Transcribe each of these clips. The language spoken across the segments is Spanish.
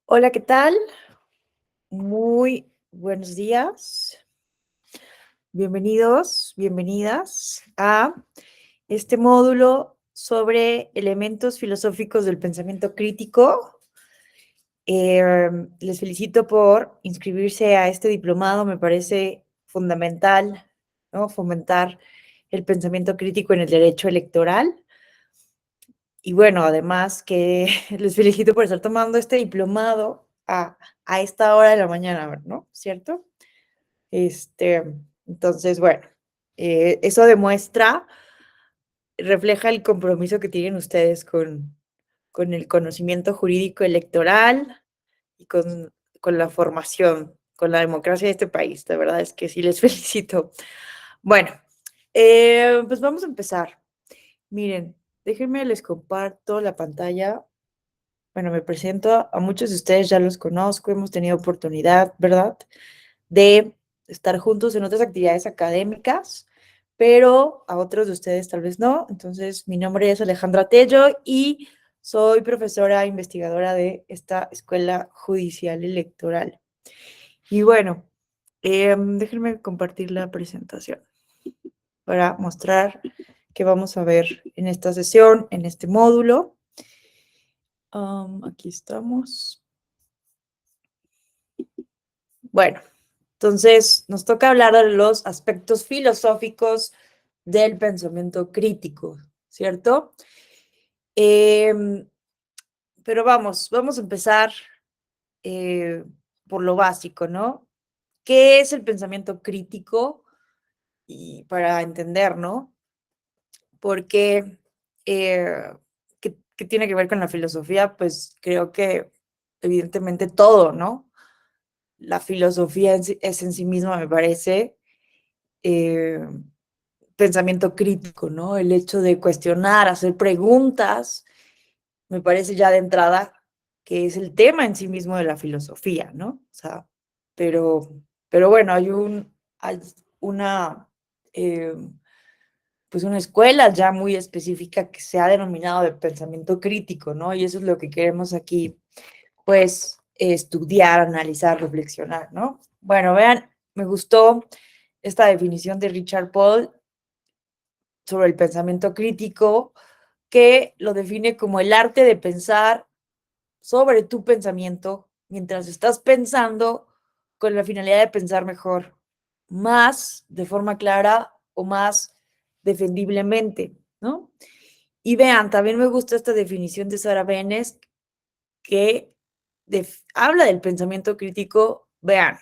Hola, ¿qué tal? Muy buenos días. Bienvenidos, bienvenidas a este módulo sobre elementos filosóficos del pensamiento crítico. Les felicito por inscribirse a este diplomado. Me parece fundamental, ¿no? Fomentar el pensamiento crítico en el derecho electoral. Y bueno, además que les felicito por estar tomando este diplomado a esta hora de la mañana, ¿no? ¿Cierto? Este, entonces, bueno, eso refleja el compromiso que tienen ustedes con el conocimiento jurídico electoral y con la formación, con la democracia de este país. De verdad es que sí les felicito. Bueno, pues vamos a empezar. Miren, déjenme les comparto la pantalla. Bueno, me presento, a muchos de ustedes ya los conozco, hemos tenido oportunidad, ¿verdad?, de estar juntos en otras actividades académicas, pero a otros de ustedes tal vez no. Entonces, mi nombre es Alejandra Tello y soy profesora investigadora de esta Escuela Judicial Electoral. Y bueno, déjenme compartir la presentación para mostrar qué vamos a ver en esta sesión, en este módulo. Aquí estamos. Bueno, entonces nos toca hablar de los aspectos filosóficos del pensamiento crítico, ¿cierto? Pero vamos a empezar eh, por lo básico, ¿no? ¿Qué es el pensamiento crítico? Y para entender, ¿no? Porque, ¿qué tiene que ver con la filosofía? Pues creo que evidentemente todo, ¿no? La filosofía es en sí misma, me parece, eh, pensamiento crítico, ¿no? El hecho de cuestionar, hacer preguntas, me parece ya de entrada que es el tema en sí mismo de la filosofía, ¿no? O sea, pero, pero bueno, hay una, eh, pues una escuela ya muy específica que se ha denominado de pensamiento crítico, ¿no? Y eso es lo que queremos aquí, pues, estudiar, analizar, reflexionar, ¿no? Bueno, vean, me gustó esta definición de Richard Paul sobre el pensamiento crítico, que lo define como el arte de pensar sobre tu pensamiento mientras estás pensando con la finalidad de pensar mejor, más de forma clara o más defendiblemente, ¿no? Y vean, también me gusta esta definición de Sarah Benes que habla del pensamiento crítico, vean,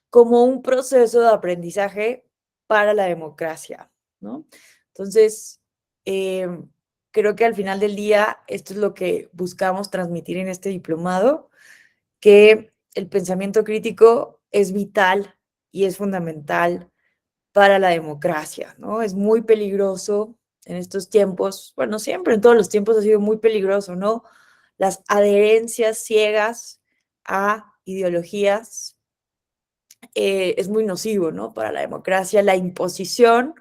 como un proceso de aprendizaje para la democracia, ¿no? Entonces, eh, creo que al final del día esto es lo que buscamos transmitir en este diplomado, que el pensamiento crítico es vital y es fundamental para la democracia, ¿no? Es muy peligroso en estos tiempos, bueno, siempre en todos los tiempos ha sido muy peligroso, ¿no? Las adherencias ciegas a ideologías es muy nocivo, ¿no? Para la democracia, la imposición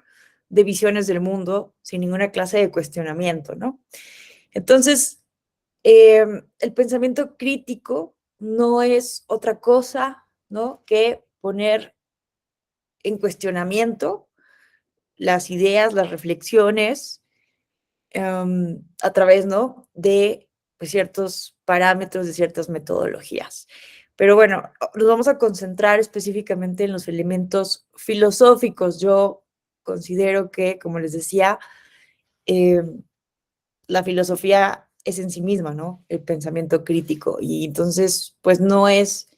de visiones del mundo sin ninguna clase de cuestionamiento, ¿no? Entonces, el pensamiento crítico no es otra cosa, ¿no?, que poner en cuestionamiento las ideas, las reflexiones, a través, ¿no?, de pues, ciertos parámetros, de ciertas metodologías. Pero bueno, nos vamos a concentrar específicamente en los elementos filosóficos. Yo considero que, como les decía, eh, la filosofía es en sí misma, ¿no?, el pensamiento crítico. Y entonces, pues no es,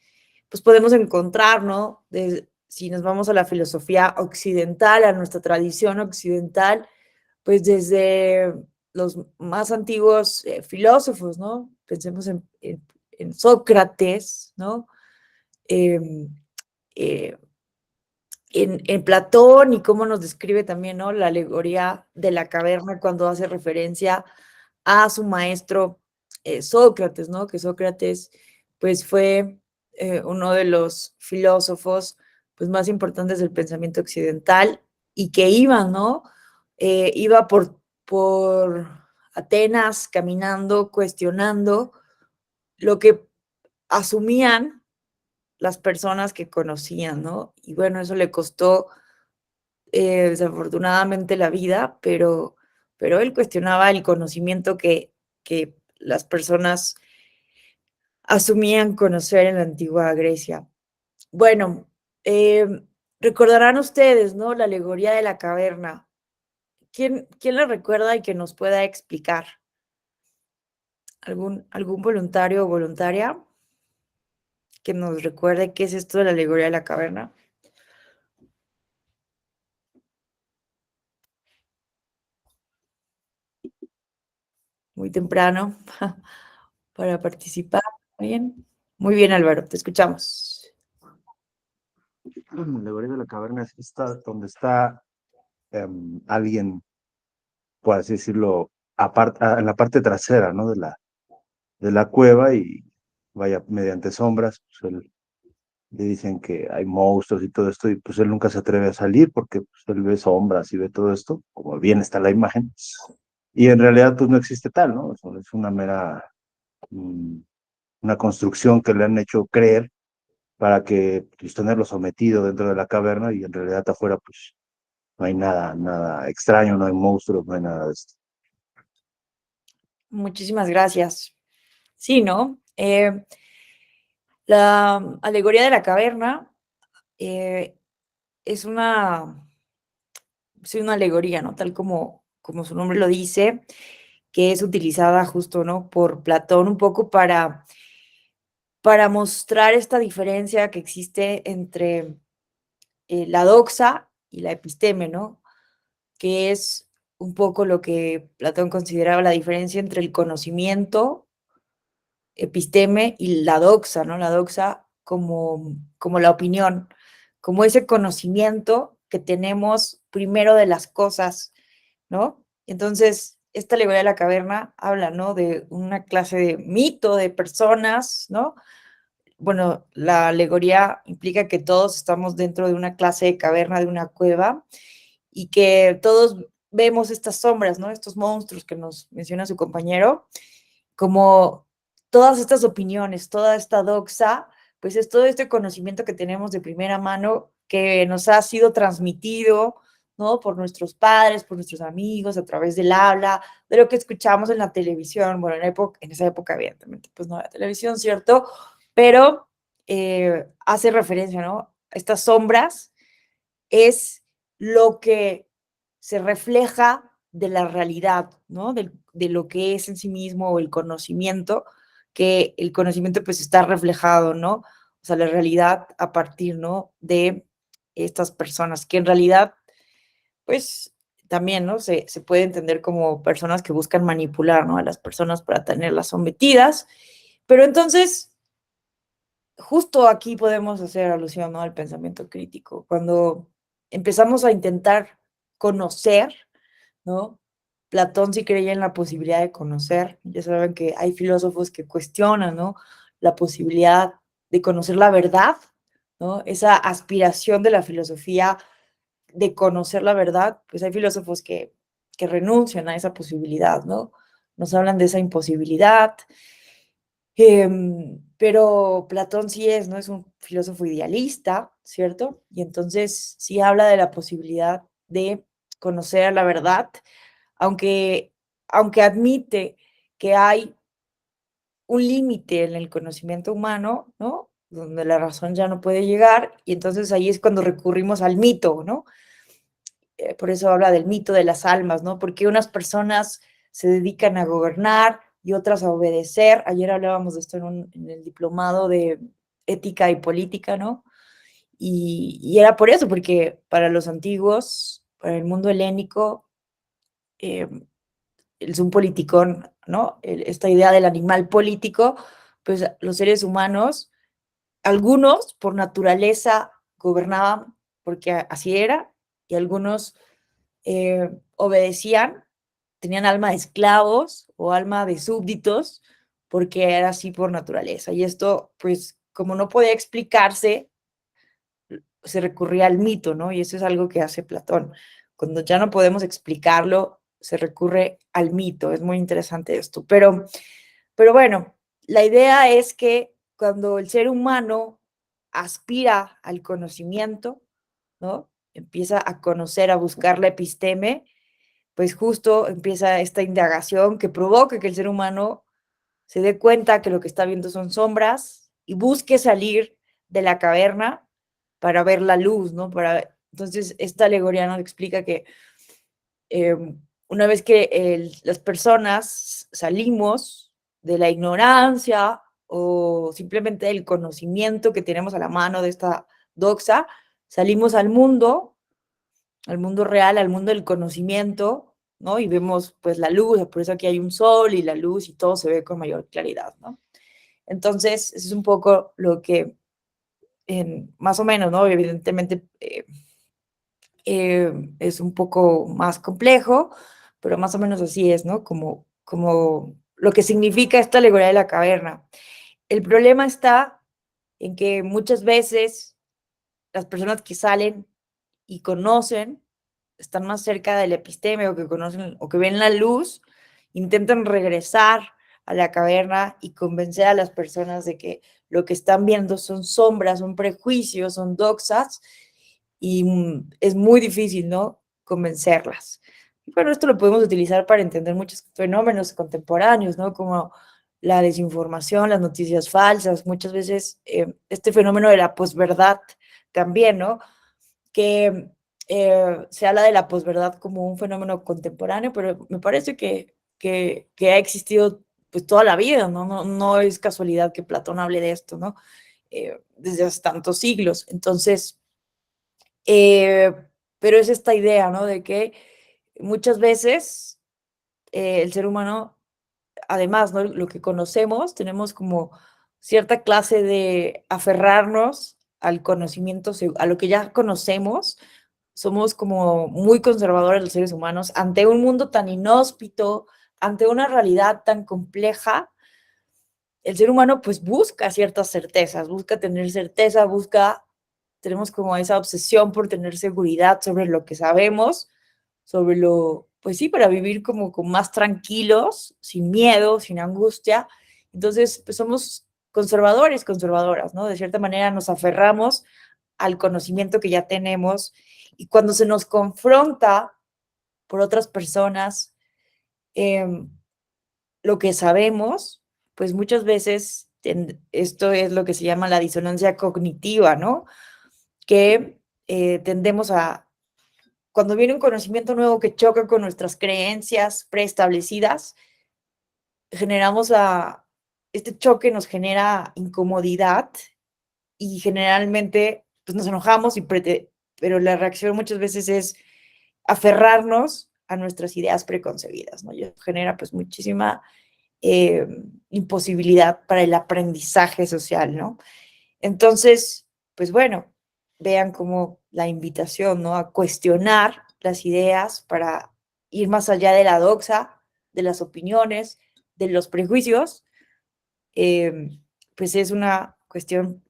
pues podemos encontrar, ¿no?, si nos vamos a la filosofía occidental, a nuestra tradición occidental, pues desde los más antiguos filósofos, ¿no? Pensemos en Sócrates, ¿no? Eh, eh, en Platón y cómo nos describe también, ¿no?, la alegoría de la caverna cuando hace referencia a su maestro Sócrates, ¿no? Que Sócrates, pues, fue uno de los filósofos, pues, más importantes del pensamiento occidental y que iba, ¿no? Iba por Atenas caminando, cuestionando lo que asumían las personas que conocían, ¿no? Y bueno, eso le costó desafortunadamente la vida, pero él cuestionaba el conocimiento que las personas asumían conocer en la antigua Grecia. Bueno, recordarán ustedes, ¿no? La alegoría de la caverna. ¿Quién la recuerda y que nos pueda explicar? ¿Algún voluntario o voluntaria que nos recuerde qué es esto de la alegoría de la caverna? Muy temprano para participar. Muy bien, Álvaro, te escuchamos. La alegoría de la caverna es esta, donde está alguien, por así decirlo, en la parte trasera, ¿no? De la cueva y vaya, mediante sombras, pues él, le dicen que hay monstruos y todo esto y pues él nunca se atreve a salir porque pues, él ve sombras y ve todo esto, como bien está la imagen, y en realidad pues no existe tal, ¿no? Es una mera, mm, una construcción que le han hecho creer para que pues, tenerlo sometido dentro de la caverna y en realidad afuera pues no hay nada, nada extraño, no hay monstruos, no hay nada de esto. Muchísimas gracias. Sí, ¿no? La alegoría de la caverna eh, es sí, una alegoría, ¿no? Tal como su nombre lo dice, que es utilizada justo, ¿no? Por Platón un poco para mostrar esta diferencia que existe entre la doxa y la episteme, ¿no? Que es un poco lo que Platón consideraba la diferencia entre el conocimiento, episteme, y la doxa, ¿no? La doxa como la opinión, como ese conocimiento que tenemos primero de las cosas, ¿no? Entonces, esta alegoría de la caverna habla, ¿no? De una clase de mito de personas, ¿no? Bueno, la alegoría implica que todos estamos dentro de una clase de caverna, de una cueva, y que todos vemos estas sombras, ¿no? Estos monstruos que nos menciona su compañero, como todas estas opiniones, toda esta doxa, pues es todo este conocimiento que tenemos de primera mano que nos ha sido transmitido, ¿no? Por nuestros padres, por nuestros amigos, a través del habla, de lo que escuchamos en la televisión. Bueno, en esa época, evidentemente, pues no había televisión, ¿cierto? Pero hace referencia, ¿no? Estas sombras es lo que se refleja de la realidad, ¿no? De lo que es en sí mismo o el conocimiento, que el conocimiento pues está reflejado, ¿no? O sea, la realidad a partir, ¿no? De estas personas, que en realidad, pues también, ¿no? Se puede entender como personas que buscan manipular, ¿no? A las personas para tenerlas sometidas. Pero entonces, justo aquí podemos hacer alusión, ¿no? Al pensamiento crítico. Cuando empezamos a intentar conocer, ¿no? Platón sí creía en la posibilidad de conocer. Ya saben que hay filósofos que cuestionan, ¿no? La posibilidad de conocer la verdad, ¿no? Esa aspiración de la filosofía de conocer la verdad, pues hay filósofos que renuncian a esa posibilidad, ¿no? Nos hablan de esa imposibilidad, pero Platón sí es, ¿no? Es un filósofo idealista, ¿cierto? Y entonces sí habla de la posibilidad de conocer la verdad, aunque, aunque admite que hay un límite en el conocimiento humano, ¿no? Donde la razón ya no puede llegar, y entonces ahí es cuando recurrimos al mito, ¿no? Por eso habla del mito de las almas, ¿no? Porque unas personas se dedican a gobernar y otras a obedecer. Ayer hablábamos de esto en el diplomado de ética y política, ¿no? Y era por eso, porque para los antiguos, para el mundo helénico, eh, es un politicón, ¿no? Esta idea del animal político, pues los seres humanos, algunos por naturaleza gobernaban porque así era, y algunos obedecían, tenían alma de esclavos o alma de súbditos, porque era así por naturaleza. Y esto, pues, como no podía explicarse, se recurría al mito, ¿no? Y eso es algo que hace Platón. Cuando ya no podemos explicarlo, se recurre al mito. Es muy interesante esto. Pero bueno, la idea es que cuando el ser humano aspira al conocimiento, ¿no? Empieza a conocer, a buscar la episteme, pues justo empieza esta indagación que provoca que el ser humano se dé cuenta que lo que está viendo son sombras y busque salir de la caverna para ver la luz, ¿no? Entonces, esta alegoría nos explica que eh, una vez que las personas salimos de la ignorancia o simplemente del conocimiento que tenemos a la mano de esta doxa, salimos al mundo real, al mundo del conocimiento, ¿no? Y vemos pues la luz, por eso aquí hay un sol y la luz y todo se ve con mayor claridad, ¿no? Entonces, eso es un poco lo que, más o menos, ¿no? Evidentemente es un poco más complejo, pero más o menos así es, ¿no? Como lo que significa esta alegoría de la caverna. El problema está en que muchas veces las personas que salen y conocen, están más cerca del episteme o que conocen o que ven la luz, intentan regresar a la caverna y convencer a las personas de que lo que están viendo son sombras, son prejuicios, son doxas, y es muy difícil, ¿no? Convencerlas. Y bueno, esto lo podemos utilizar para entender muchos fenómenos contemporáneos, ¿no? Como la desinformación, las noticias falsas, muchas veces este fenómeno de la posverdad también, ¿no? Que se habla de la posverdad como un fenómeno contemporáneo, pero me parece que ha existido pues toda la vida, ¿no? No es casualidad que Platón hable de esto, ¿no? Desde hace tantos siglos. Entonces, eh, pero es esta idea, ¿no? De que muchas veces el ser humano, además, ¿no? Lo que conocemos, tenemos como cierta clase de aferrarnos al conocimiento, a lo que ya conocemos. Somos como muy conservadores los seres humanos ante un mundo tan inhóspito, ante una realidad tan compleja. El ser humano pues busca ciertas certezas, busca tener certeza, tenemos como esa obsesión por tener seguridad sobre lo que sabemos, sobre pues sí, para vivir como con más tranquilos, sin miedo, sin angustia. Entonces, pues somos conservadores, conservadoras, ¿no? De cierta manera nos aferramos al conocimiento que ya tenemos y cuando se nos confronta por otras personas eh, lo que sabemos, pues muchas veces esto es lo que se llama la disonancia cognitiva, ¿no? Que tendemos cuando viene un conocimiento nuevo que choca con nuestras creencias preestablecidas, generamos este choque nos genera incomodidad y generalmente pues nos enojamos, pero la reacción muchas veces es aferrarnos a nuestras ideas preconcebidas, ¿no? Y eso genera pues muchísima eh, imposibilidad para el aprendizaje social, ¿no? Entonces, pues bueno, vean como la invitación, ¿no? A cuestionar las ideas para ir más allá de la doxa, de las opiniones, de los prejuicios, pues es una cuestión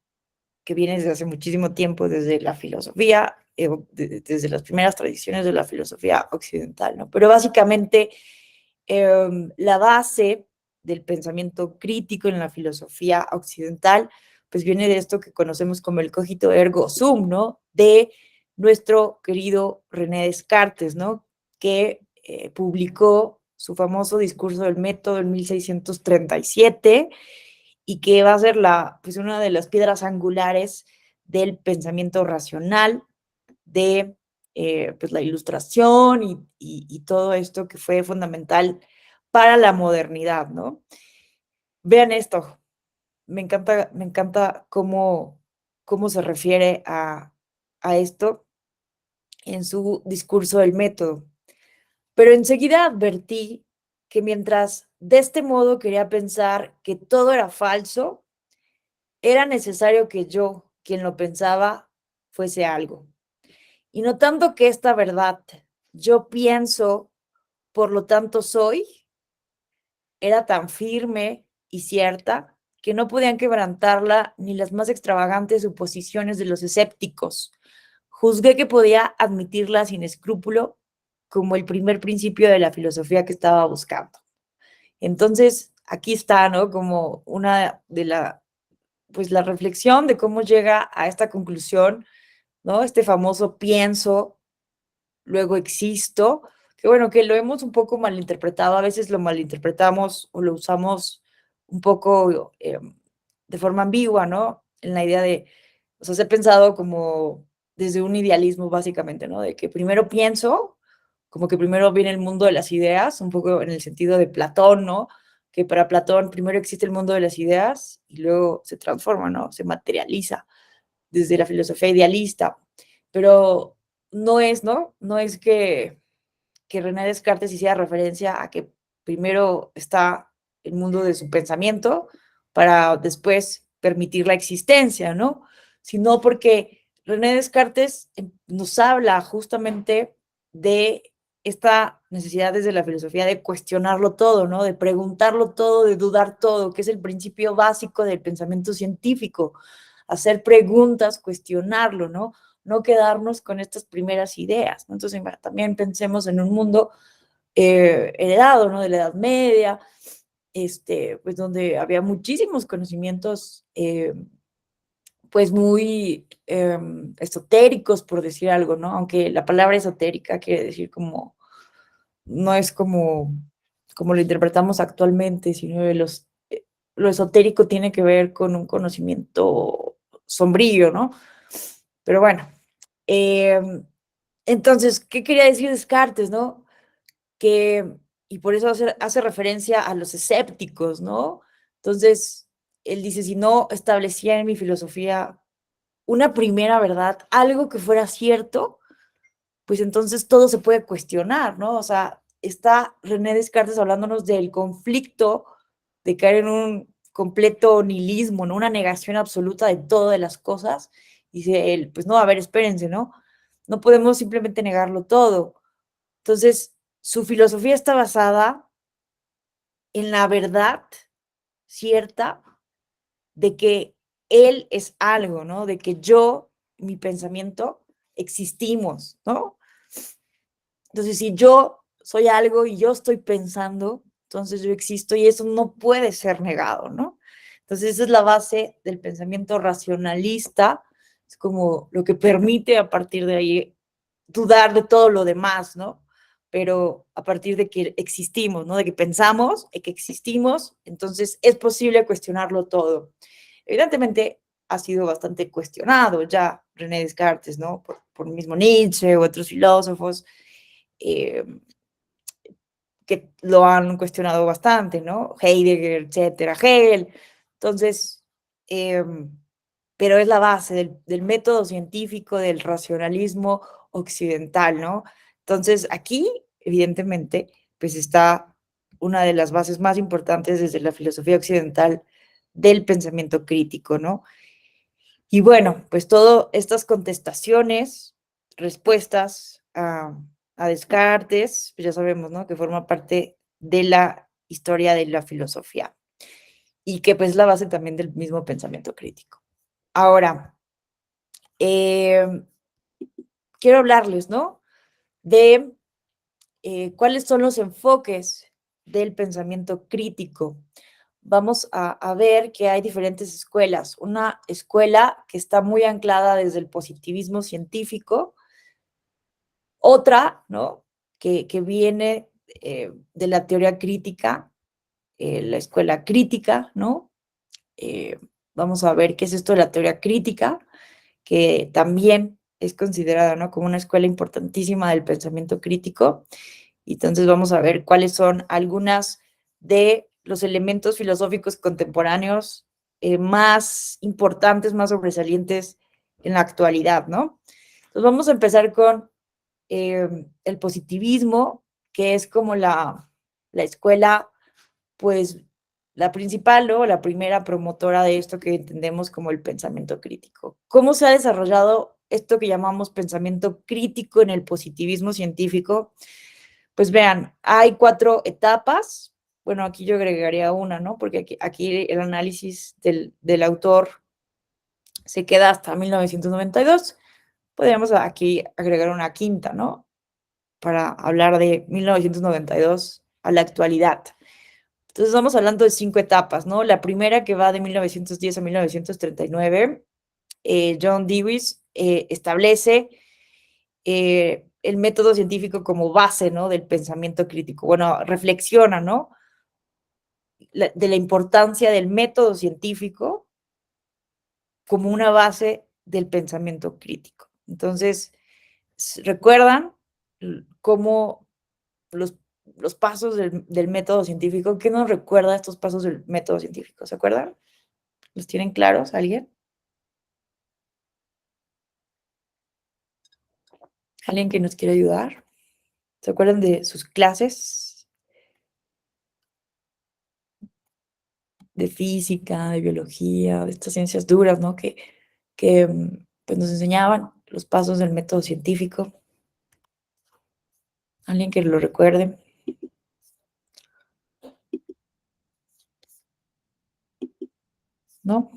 que viene desde hace muchísimo tiempo, desde la filosofía, desde las primeras tradiciones de la filosofía occidental, ¿no? Pero básicamente la base del pensamiento crítico en la filosofía occidental, pues viene de esto que conocemos como el cogito ergo sum, ¿no? De nuestro querido René Descartes, ¿no? Que publicó su famoso discurso del método en 1637 y que va a ser pues una de las piedras angulares del pensamiento racional, de pues la ilustración y todo esto que fue fundamental para la modernidad, ¿no? Vean esto, me encanta cómo se refiere a esto en su discurso del método. Pero enseguida advertí que mientras de este modo quería pensar que todo era falso, era necesario que yo, quien lo pensaba, fuese algo. Y notando que esta verdad yo pienso, por lo tanto soy, era tan firme y cierta que no podían quebrantarla ni las más extravagantes suposiciones de los escépticos. Juzgué que podía admitirla sin escrúpulo como el primer principio de la filosofía que estaba buscando. Entonces, aquí está, ¿no? Como una pues la reflexión de cómo llega a esta conclusión, ¿no? Este famoso pienso, luego existo, que bueno, que lo hemos un poco malinterpretado, a veces lo malinterpretamos o lo usamos un poco de forma ambigua, ¿no? En la idea de, o sea, se ha pensado como desde un idealismo básicamente, ¿no? De que primero pienso, como que primero viene el mundo de las ideas, un poco en el sentido de Platón, ¿no? Que para Platón primero existe el mundo de las ideas y luego se transforma, ¿no? Se materializa desde la filosofía idealista. Pero no es, ¿no? No es que René Descartes hiciera referencia a que primero está el mundo de su pensamiento para después permitir la existencia, ¿no? Sino porque René Descartes nos habla justamente de esta necesidad desde la filosofía de cuestionarlo todo, ¿no? De preguntarlo todo, de dudar todo, que es el principio básico del pensamiento científico. Hacer preguntas, cuestionarlo, ¿no? No quedarnos con estas primeras ideas, ¿no? Entonces, también pensemos en un mundo heredado, ¿no? De la Edad Media, pues donde había muchísimos conocimientos, pues muy esotéricos, por decir algo, ¿no? Aunque la palabra esotérica quiere decir como, no es como lo interpretamos actualmente, sino de lo esotérico tiene que ver con un conocimiento sombrío, ¿no? Pero bueno, eh, entonces, ¿qué quería decir Descartes, no? Que, y por eso hace referencia a los escépticos, ¿no? Entonces, él dice, si no establecía en mi filosofía una primera verdad, algo que fuera cierto, pues entonces todo se puede cuestionar, ¿no? O sea, está René Descartes hablándonos del conflicto de caer en un completo nihilismo, ¿no? Una negación absoluta de todas las cosas. Dice él, pues no, a ver, espérense, ¿no? No podemos simplemente negarlo todo. Entonces, su filosofía está basada en la verdad cierta de que él es algo, ¿no? De que yo, mi pensamiento, existimos, ¿no? Entonces, si yo soy algo y yo estoy pensando, entonces yo existo y eso no puede ser negado, ¿no? Entonces, esa es la base del pensamiento racionalista, es como lo que permite a partir de ahí dudar de todo lo demás, ¿no? Pero a partir de que existimos, ¿no? De que pensamos, de que existimos, entonces es posible cuestionarlo todo. Evidentemente ha sido bastante cuestionado ya René Descartes, ¿no? Por el mismo Nietzsche u otros filósofos, eh, que lo han cuestionado bastante, ¿no? Heidegger, etcétera, Hegel. Entonces, eh, pero es la base del método científico, del racionalismo occidental, ¿no? Entonces, aquí, evidentemente, pues está una de las bases más importantes desde la filosofía occidental del pensamiento crítico, ¿no? Y bueno, pues todas estas contestaciones, respuestas a Descartes, pues ya sabemos, ¿no? Que forma parte de la historia de la filosofía y que pues la base también del mismo pensamiento crítico. Ahora, eh, quiero hablarles, ¿no? De cuáles son los enfoques del pensamiento crítico. Vamos a ver que hay diferentes escuelas. Una escuela que está muy anclada desde el positivismo científico, otra, ¿no? Que viene de la teoría crítica, la escuela crítica, ¿no? Vamos a ver qué es esto de la teoría crítica, que también es considerada, ¿no? Como una escuela importantísima del pensamiento crítico. Y entonces vamos a ver cuáles son algunas de los elementos filosóficos contemporáneos más importantes, más sobresalientes en la actualidad, ¿no? Entonces vamos a empezar con el positivismo, que es como la escuela, pues, la principal, ¿no? La primera promotora de esto que entendemos como el pensamiento crítico. ¿Cómo se ha desarrollado esto que llamamos pensamiento crítico en el positivismo científico? Pues vean, hay 4 etapas. Bueno, aquí yo agregaría una, ¿no? Porque aquí el análisis del autor se queda hasta 1992. Podríamos aquí agregar una quinta, ¿no? Para hablar de 1992 a la actualidad. Entonces, estamos hablando de 5 etapas, ¿no? La primera, que va de 1910 a 1939, John Dewey establece el método científico como base, ¿no? Del pensamiento crítico. Bueno, reflexiona, ¿no? De la importancia del método científico como una base del pensamiento crítico. Entonces, ¿recuerdan cómo los pasos del método científico? ¿Qué nos recuerda estos pasos del método científico? ¿Se acuerdan? ¿Los tienen claros alguien? ¿Alguien que nos quiera ayudar? ¿Se acuerdan de sus clases de física, de biología, de estas ciencias duras, ¿no? Que pues nos enseñaban los pasos del método científico. ¿Alguien que lo recuerde? ¿No?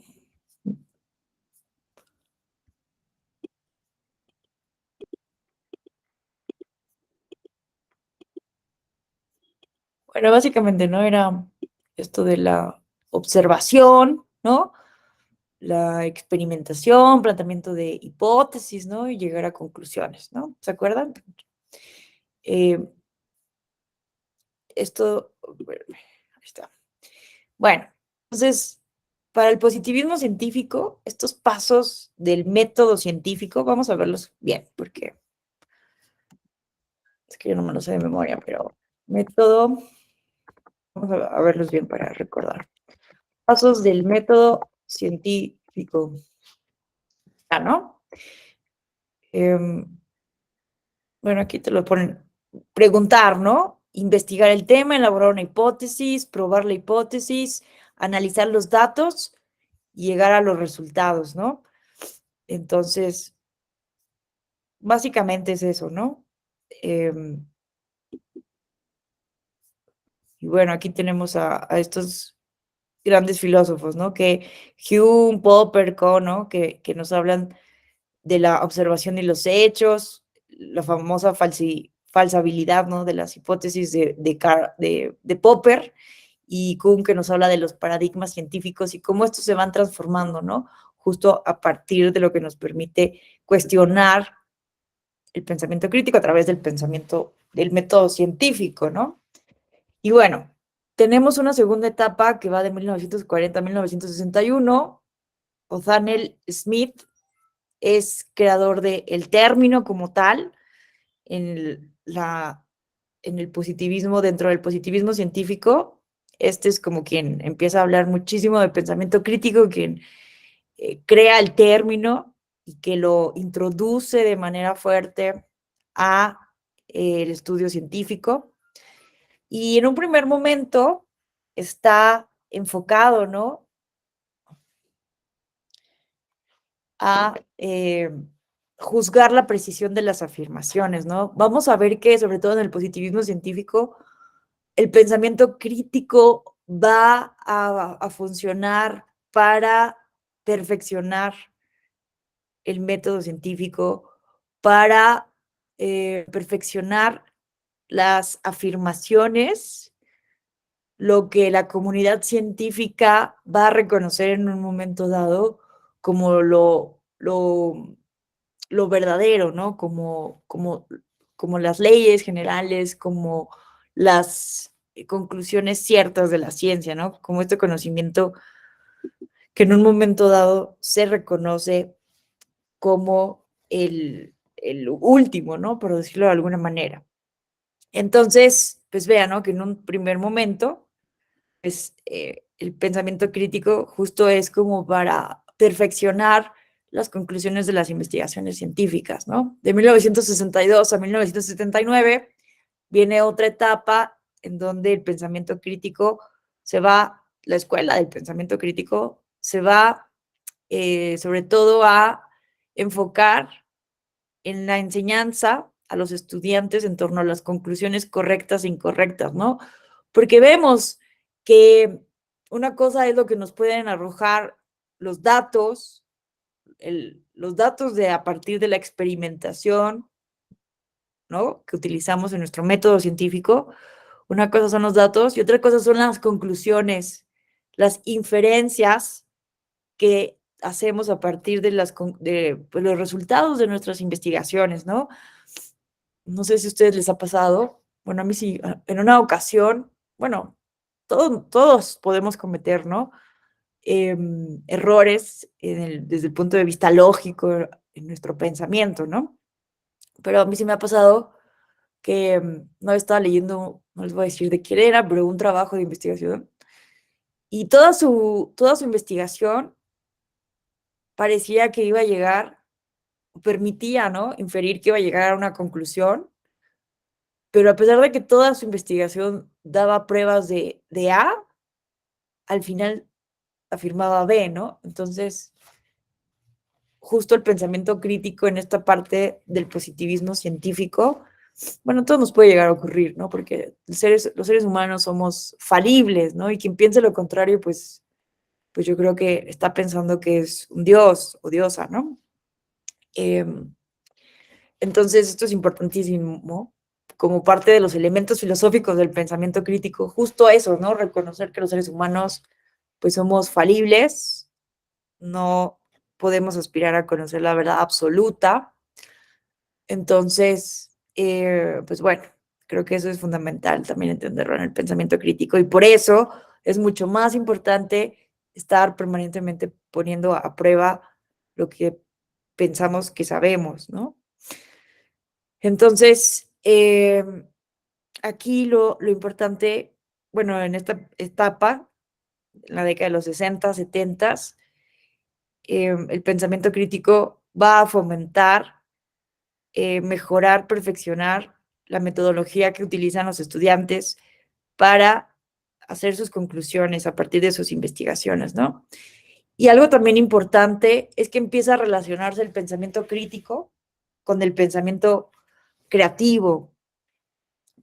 Bueno, básicamente, ¿no? Era esto de la observación, ¿no? La experimentación, planteamiento de hipótesis, ¿no? Y llegar a conclusiones, ¿no? ¿Se acuerdan? Eh, esto, ahí está. Bueno, entonces, para el positivismo científico, estos pasos del método científico, vamos a verlos bien, porque es que yo no me lo sé de memoria, pero método, vamos a verlos bien para recordar. Pasos del método científico, ¿no? Bueno, aquí te lo ponen. Preguntar, ¿no? Investigar el tema, elaborar una hipótesis, probar la hipótesis, analizar los datos y llegar a los resultados, ¿no? Entonces, básicamente es eso, ¿no? Y bueno, aquí tenemos a estos grandes filósofos, ¿no? Que Hume, Popper, Cohn, ¿no? Que nos hablan de la observación y los hechos, la famosa falsabilidad, ¿no? De las hipótesis de Popper, y Kuhn, que nos habla de los paradigmas científicos y cómo estos se van transformando, ¿no? Justo a partir de lo que nos permite cuestionar el pensamiento crítico a través del pensamiento, del método científico, ¿no? Y bueno, tenemos una segunda etapa que va de 1940 a 1961. Othaniel Smith es creador del término como tal en el positivismo, dentro del positivismo científico. Este es como quien empieza a hablar muchísimo de pensamiento crítico, quien crea el término y que lo introduce de manera fuerte a el estudio científico. Y en un primer momento está enfocado, ¿no? A juzgar la precisión de las afirmaciones, ¿no? Vamos a ver que, sobre todo en el positivismo científico, el pensamiento crítico va a funcionar para perfeccionar el método científico, para perfeccionar las afirmaciones, lo que la comunidad científica va a reconocer en un momento dado como lo verdadero, ¿no? Como las leyes generales, como las conclusiones ciertas de la ciencia, ¿no? Como este conocimiento que en un momento dado se reconoce como el último, ¿no? Por decirlo de alguna manera. Entonces, pues vean, ¿no? Que en un primer momento, pues el pensamiento crítico justo es como para perfeccionar las conclusiones de las investigaciones científicas, ¿no? De 1962 a 1979 viene otra etapa en donde el pensamiento crítico se va, la escuela del pensamiento crítico se va sobre todo a enfocar en la enseñanza a los estudiantes en torno a las conclusiones correctas e incorrectas, ¿no? Porque vemos que una cosa es lo que nos pueden arrojar los datos, los datos de a partir de la experimentación, ¿no? Que utilizamos en nuestro método científico. Una cosa son los datos y otra cosa son las conclusiones, las inferencias que hacemos a partir de pues, los resultados de nuestras investigaciones, ¿no? No sé si a ustedes les ha pasado, bueno, a mí sí, en una ocasión, bueno, todos podemos cometer, ¿no? Errores desde el punto de vista lógico en nuestro pensamiento, ¿no? Pero a mí sí me ha pasado que no estaba leyendo, no les voy a decir de quién era, pero un trabajo de investigación, y toda su investigación parecía que iba a llegar, permitía, ¿no? Inferir que iba a llegar a una conclusión, pero a pesar de que toda su investigación daba pruebas de A, al final afirmaba B, ¿no? Entonces, justo el pensamiento crítico en esta parte del positivismo científico, bueno, todo nos puede llegar a ocurrir, ¿no? Porque los seres humanos somos falibles, ¿no? Y quien piense lo contrario, pues yo creo que está pensando que es un dios o diosa, ¿no? Eh, entonces, esto es importantísimo como parte de los elementos filosóficos del pensamiento crítico, justo eso, ¿no? Reconocer que los seres humanos, pues somos falibles, no podemos aspirar a conocer la verdad absoluta. Entonces, pues bueno, creo que eso es fundamental también entenderlo en el pensamiento crítico y por eso es mucho más importante estar permanentemente poniendo a prueba lo que pensamos que sabemos, ¿no? Entonces, aquí lo importante, bueno, en esta etapa, en la década de los 60, 70, el pensamiento crítico va a fomentar, mejorar, perfeccionar la metodología que utilizan los estudiantes para hacer sus conclusiones a partir de sus investigaciones, ¿no? Y algo también importante es que empieza a relacionarse el pensamiento crítico con el pensamiento creativo,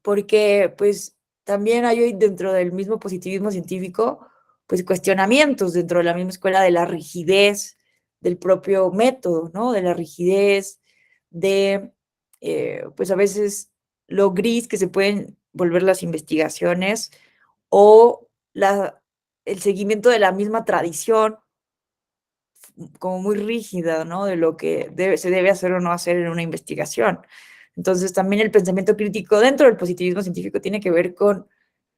porque pues también hay hoy dentro del mismo positivismo científico, pues cuestionamientos dentro de la misma escuela de la rigidez del propio método, ¿no? De la rigidez, de pues a veces lo gris que se pueden volver las investigaciones o el seguimiento de la misma tradición como muy rígida, ¿no? De lo que se debe hacer o no hacer en una investigación. Entonces, también el pensamiento crítico dentro del positivismo científico tiene que ver con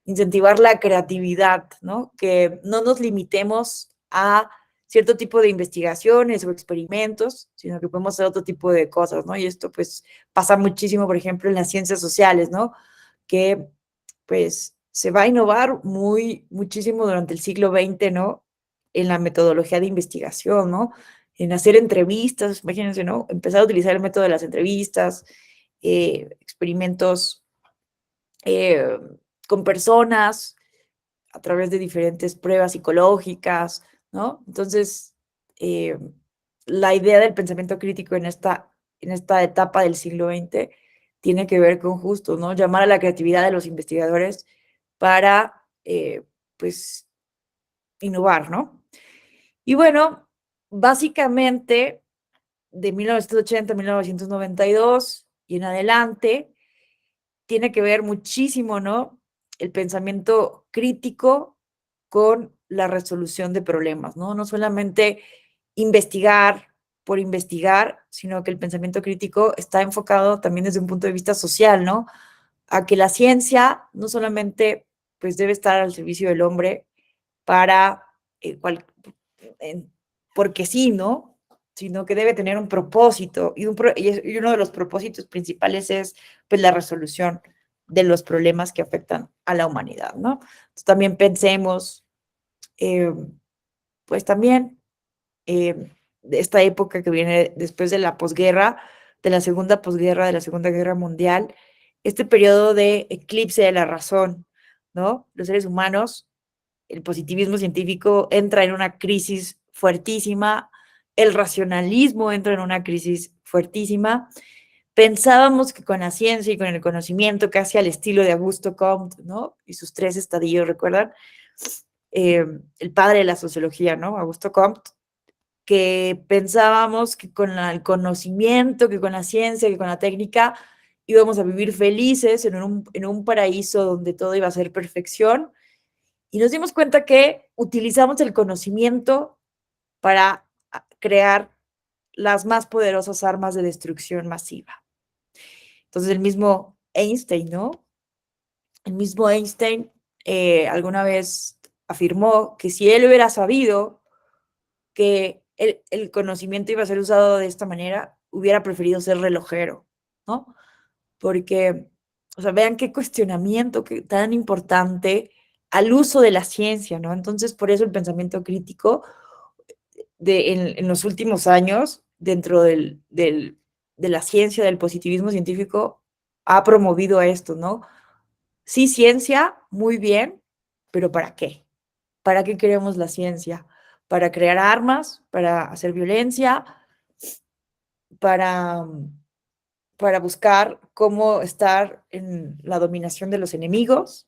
incentivar la creatividad, ¿no? Que no nos limitemos a cierto tipo de investigaciones o experimentos, sino que podemos hacer otro tipo de cosas, ¿no? Y esto pues pasa muchísimo, por ejemplo, en las ciencias sociales, ¿no? Que pues se va a innovar muchísimo durante el siglo XX, ¿no? En la metodología de investigación, ¿no? En hacer entrevistas, imagínense, ¿no? Empezar a utilizar el método de las entrevistas, experimentos eh, con personas a través de diferentes pruebas psicológicas, ¿no? Entonces, eh, la idea del pensamiento crítico en esta etapa del siglo XX tiene que ver con justo, ¿no? Llamar a la creatividad de los investigadores para, pues, innovar, ¿no? Y bueno, básicamente de 1980 a 1992 y en adelante, tiene que ver muchísimo, ¿no? El pensamiento crítico con la resolución de problemas, ¿no? No solamente investigar por investigar, sino que el pensamiento crítico está enfocado también desde un punto de vista social, ¿no? A que la ciencia no solamente pues debe estar al servicio del hombre para, eh, porque sí, ¿no? Sino que debe tener un propósito y uno de los propósitos principales es pues la resolución de los problemas que afectan a la humanidad, ¿no? Entonces, también pensemos, eh, pues también de esta época que viene después de la posguerra, de la segunda posguerra, de la Segunda Guerra Mundial, este periodo de eclipse de la razón, ¿no? Los seres humanos, el positivismo científico entra en una crisis fuertísima, el racionalismo entra en una crisis fuertísima. Pensábamos que con la ciencia y con el conocimiento, casi al estilo de Augusto Comte, ¿no? Y sus tres estadios, ¿recuerdan? El padre de la sociología, ¿no? Augusto Comte, que pensábamos que con el conocimiento, que con la ciencia, que con la técnica íbamos a vivir felices en un paraíso donde todo iba a ser perfección, y nos dimos cuenta que utilizamos el conocimiento para crear las más poderosas armas de destrucción masiva. Entonces el mismo Einstein, ¿no? El mismo Einstein alguna vez afirmó que si él hubiera sabido que el conocimiento iba a ser usado de esta manera, hubiera preferido ser relojero, ¿no? Porque, o sea, vean qué cuestionamiento qué tan importante al uso de la ciencia, ¿no? Entonces, por eso el pensamiento crítico en los últimos años, dentro de la ciencia, del positivismo científico, ha promovido esto, ¿no? Sí, ciencia, muy bien, pero ¿para qué? ¿Para qué queremos la ciencia? ¿Para crear armas? ¿Para hacer violencia? ¿Para, para buscar cómo estar en la dominación de los enemigos?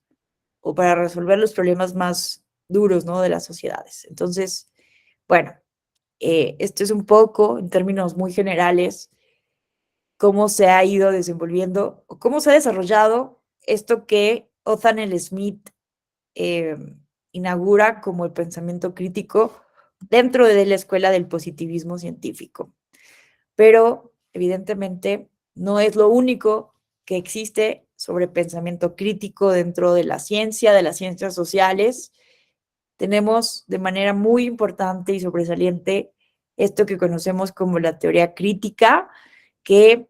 ¿O para resolver los problemas más duros, ¿no? De las sociedades? Entonces, bueno, esto es un poco, en términos muy generales, cómo se ha ido desenvolviendo o cómo se ha desarrollado esto que Othaniel Smith eh, inaugura como el pensamiento crítico dentro de la escuela del positivismo científico. Pero evidentemente no es lo único que existe sobre pensamiento crítico dentro de las ciencias sociales. Tenemos de manera muy importante y sobresaliente esto que conocemos como la teoría crítica, que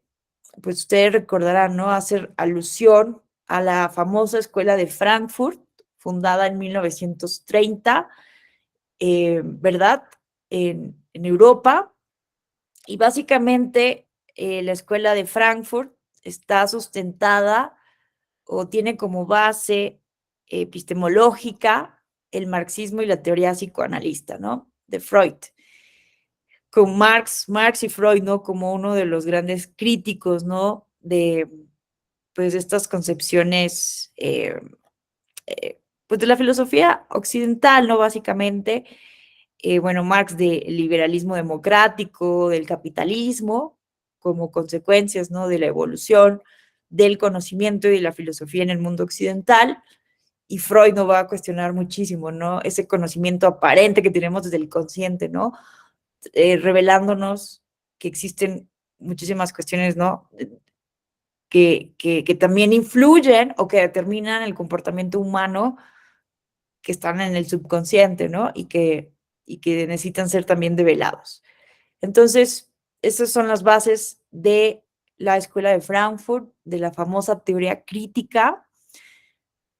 pues ustedes recordarán, ¿no? Hacer alusión a la famosa escuela de Frankfurt, fundada en 1930, ¿verdad? En Europa. Y básicamente la escuela de Frankfurt está sustentada o tiene como base epistemológica el marxismo y la teoría psicoanalista, ¿no? De Freud. Con Marx y Freud, ¿no? Como uno de los grandes críticos, ¿no? De, pues, estas concepciones, pues, de la filosofía occidental, ¿no? Básicamente, bueno, Marx del liberalismo democrático, del capitalismo, como consecuencias, ¿no? De la evolución del conocimiento y de la filosofía en el mundo occidental, y Freud nos va a cuestionar muchísimo, ¿no? Ese conocimiento aparente que tenemos desde el consciente, ¿no? Revelándonos que existen muchísimas cuestiones, ¿no? Que también influyen o que determinan el comportamiento humano que están en el subconsciente, ¿no? Y que necesitan ser también develados. Entonces, esas son las bases de la Escuela de Frankfurt, de la famosa teoría crítica.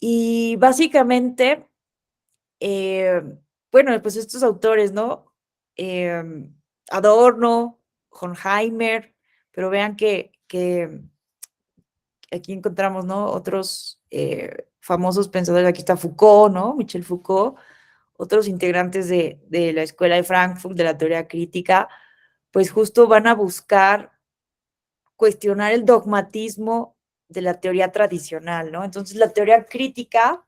Y básicamente, eh, bueno, pues estos autores, ¿no? Eh, Adorno, Horkheimer, pero vean que aquí encontramos, ¿no? Otros famosos pensadores, aquí está Foucault, ¿no? Michel Foucault, otros integrantes de la Escuela de Frankfurt, de la teoría crítica, pues justo van a buscar cuestionar el dogmatismo de la teoría tradicional, ¿no? Entonces, la teoría crítica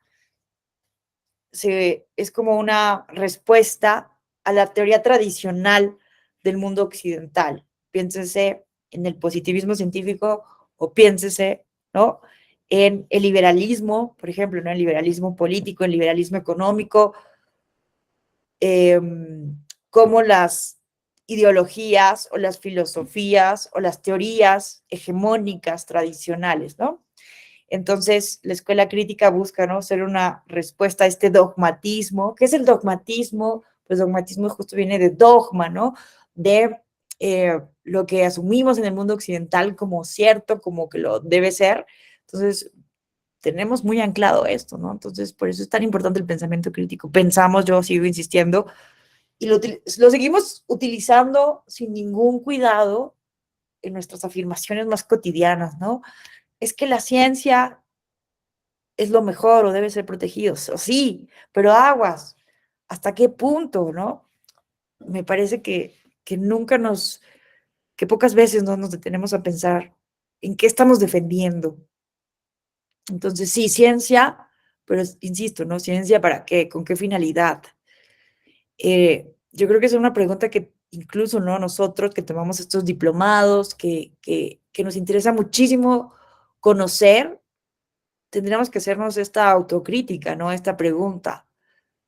es como una respuesta a la teoría tradicional del mundo occidental. Piénsese en el positivismo científico o piénsese, ¿no? En el liberalismo, por ejemplo, ¿no? El liberalismo político, el liberalismo económico, eh, cómo las ideologías o las filosofías o las teorías hegemónicas tradicionales, ¿no? Entonces, la escuela crítica busca, ¿no? Ser una respuesta a este dogmatismo. ¿Qué es el dogmatismo? Pues dogmatismo justo viene de dogma, ¿no? De lo que asumimos en el mundo occidental como cierto, como que lo debe ser. Entonces, tenemos muy anclado esto, ¿no? Entonces, por eso es tan importante el pensamiento crítico. Pensamos, yo sigo insistiendo, y lo seguimos utilizando sin ningún cuidado en nuestras afirmaciones más cotidianas, ¿no? Es que la ciencia es lo mejor o debe ser protegido, o sí, pero aguas, ¿hasta qué punto, no? Me parece que nunca que pocas veces no nos detenemos a pensar en qué estamos defendiendo. Entonces, sí, ciencia, pero insisto, ¿no? ¿Ciencia para qué? ¿Con qué finalidad? Yo creo que es una pregunta que incluso, ¿no? Nosotros que tomamos estos diplomados, que nos interesa muchísimo conocer, tendríamos que hacernos esta autocrítica, ¿no? Esta pregunta.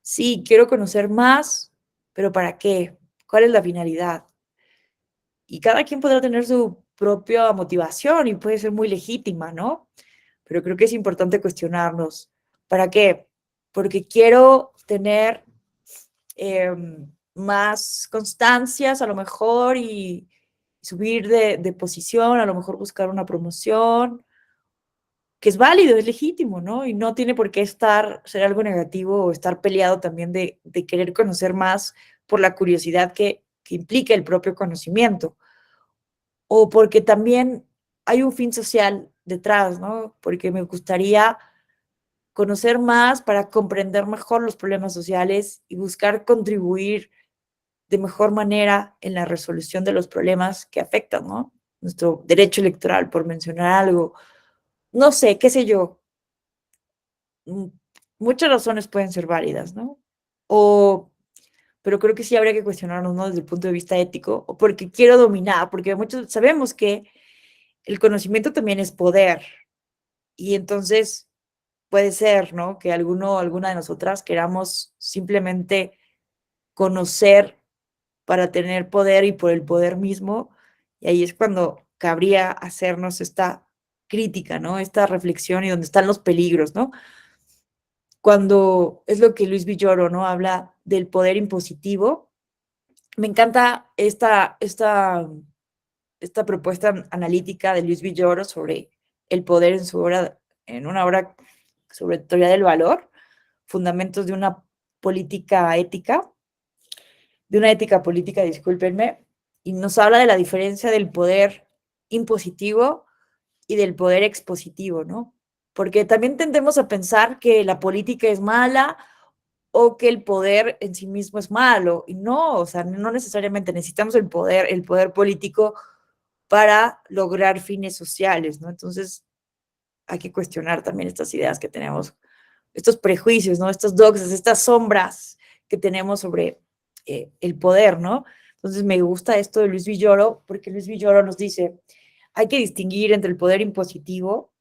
Sí, quiero conocer más, pero ¿para qué? ¿Cuál es la finalidad? Y cada quien podrá tener su propia motivación y puede ser muy legítima, ¿no? Pero creo que es importante cuestionarnos. ¿Para qué? Porque quiero tener más constancias a lo mejor y subir de posición, a lo mejor buscar una promoción, que es válido, es legítimo, ¿no? Y no tiene por qué ser algo negativo o estar peleado también de querer conocer más por la curiosidad que implica el propio conocimiento. O porque también hay un fin social detrás, ¿no? Porque me gustaría conocer más para comprender mejor los problemas sociales y buscar contribuir de mejor manera en la resolución de los problemas que afectan, ¿no? Nuestro derecho electoral, por mencionar algo. No sé, qué sé yo. Muchas razones pueden ser válidas, ¿no? O, pero creo que sí habría que cuestionarnos, ¿no? Desde el punto de vista ético, o porque quiero dominar, porque muchos sabemos que el conocimiento también es poder. Y entonces puede ser, ¿no? Que alguna de nosotras queramos simplemente conocer para tener poder y por el poder mismo. Y ahí es cuando cabría hacernos esta crítica, ¿no? Esta reflexión y donde están los peligros, ¿no? Cuando es lo que Luis Villoro, ¿no? Habla del poder impositivo. Me encanta esta propuesta analítica de Luis Villoro sobre el poder en su obra, en una obra sobre teoría del valor, fundamentos de una política ética, de una ética política, discúlpenme, y nos habla de la diferencia del poder impositivo y del poder expositivo, ¿no? Porque también tendemos a pensar que la política es mala o que el poder en sí mismo es malo, y no, o sea, no necesariamente necesitamos el poder político para lograr fines sociales, ¿no? Entonces, hay que cuestionar también estas ideas que tenemos, estos prejuicios, ¿no? Estos doxas, estas sombras que tenemos sobre el poder, ¿no? Entonces me gusta esto de Luis Villoro, porque Luis Villoro nos dice, hay que distinguir entre el poder impositivo,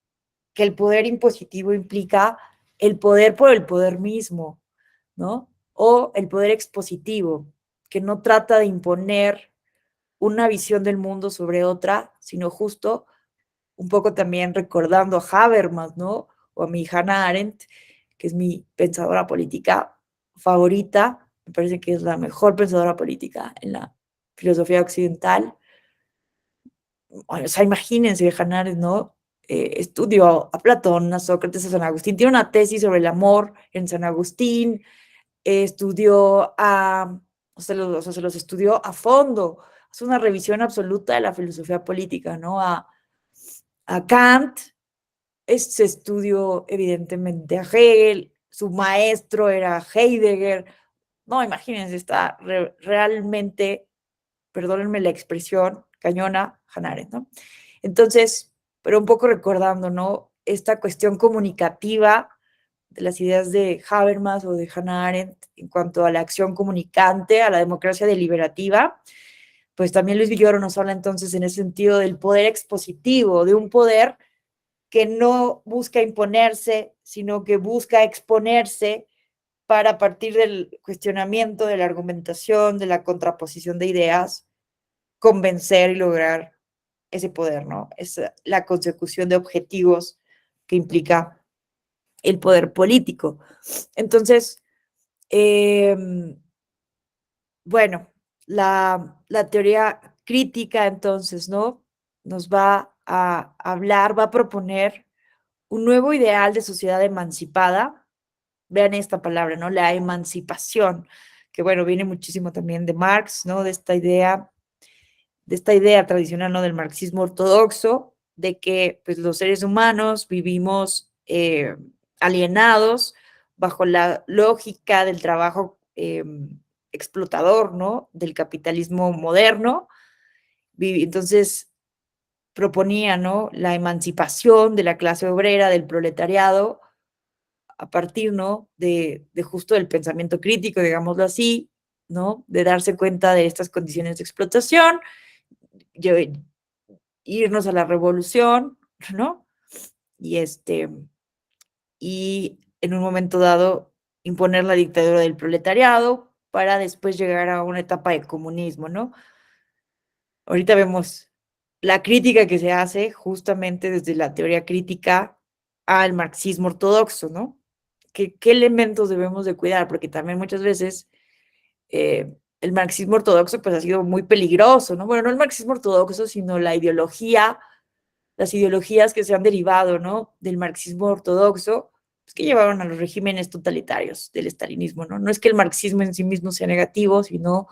que el poder impositivo implica el poder por el poder mismo, ¿no? O el poder expositivo, que no trata de imponer una visión del mundo sobre otra, sino justo un poco también recordando a Habermas, ¿no? O a mi Hannah Arendt, que es mi pensadora política favorita, me parece que es la mejor pensadora política en la filosofía occidental. O sea, imagínense, Hannah Arendt, ¿no? Estudió a Platón, a Sócrates, a San Agustín, tiene una tesis sobre el amor en San Agustín, estudió o sea, se los estudió a fondo, es una revisión absoluta de la filosofía política, ¿no? A Kant, se estudió evidentemente a Hegel, su maestro era Heidegger. No, imagínense, está realmente, perdónenme la expresión, cañona Hannah Arendt, ¿no? Entonces, pero un poco recordando, ¿no? Esta cuestión comunicativa de las ideas de Habermas o de Hannah Arendt en cuanto a la acción comunicante, a la democracia deliberativa, pues también Luis Villoro nos habla entonces en ese sentido del poder expositivo, de un poder que no busca imponerse, sino que busca exponerse para a partir del cuestionamiento, de la argumentación, de la contraposición de ideas, convencer y lograr ese poder, ¿no? Es la consecución de objetivos que implica el poder político. Entonces, eh, bueno, la teoría crítica entonces, ¿no? Nos va a hablar, va a proponer un nuevo ideal de sociedad emancipada. Vean esta palabra, ¿no? La emancipación, que bueno, viene muchísimo también de Marx, ¿no? De esta idea tradicional, ¿no? Del marxismo ortodoxo, de que pues, los seres humanos vivimos alienados bajo la lógica del trabajo explotador, ¿no? Del capitalismo moderno. Entonces, proponía, ¿no? La emancipación de la clase obrera, del proletariado, a partir, ¿no? De justo del pensamiento crítico, digámoslo así, ¿no? De darse cuenta de estas condiciones de explotación, irnos a la revolución, ¿no? y en un momento dado imponer la dictadura del proletariado para después llegar a una etapa de comunismo, ¿no? Ahorita vemos la crítica que se hace justamente desde la teoría crítica al marxismo ortodoxo, ¿no? ¿Qué elementos debemos de cuidar? Porque también muchas veces el marxismo ortodoxo pues ha sido muy peligroso, ¿no? Bueno, no el marxismo ortodoxo, sino la ideología, las ideologías que se han derivado, ¿no? Del marxismo ortodoxo, pues, que llevaron a los regímenes totalitarios del estalinismo, ¿no? No es que el marxismo en sí mismo sea negativo, sino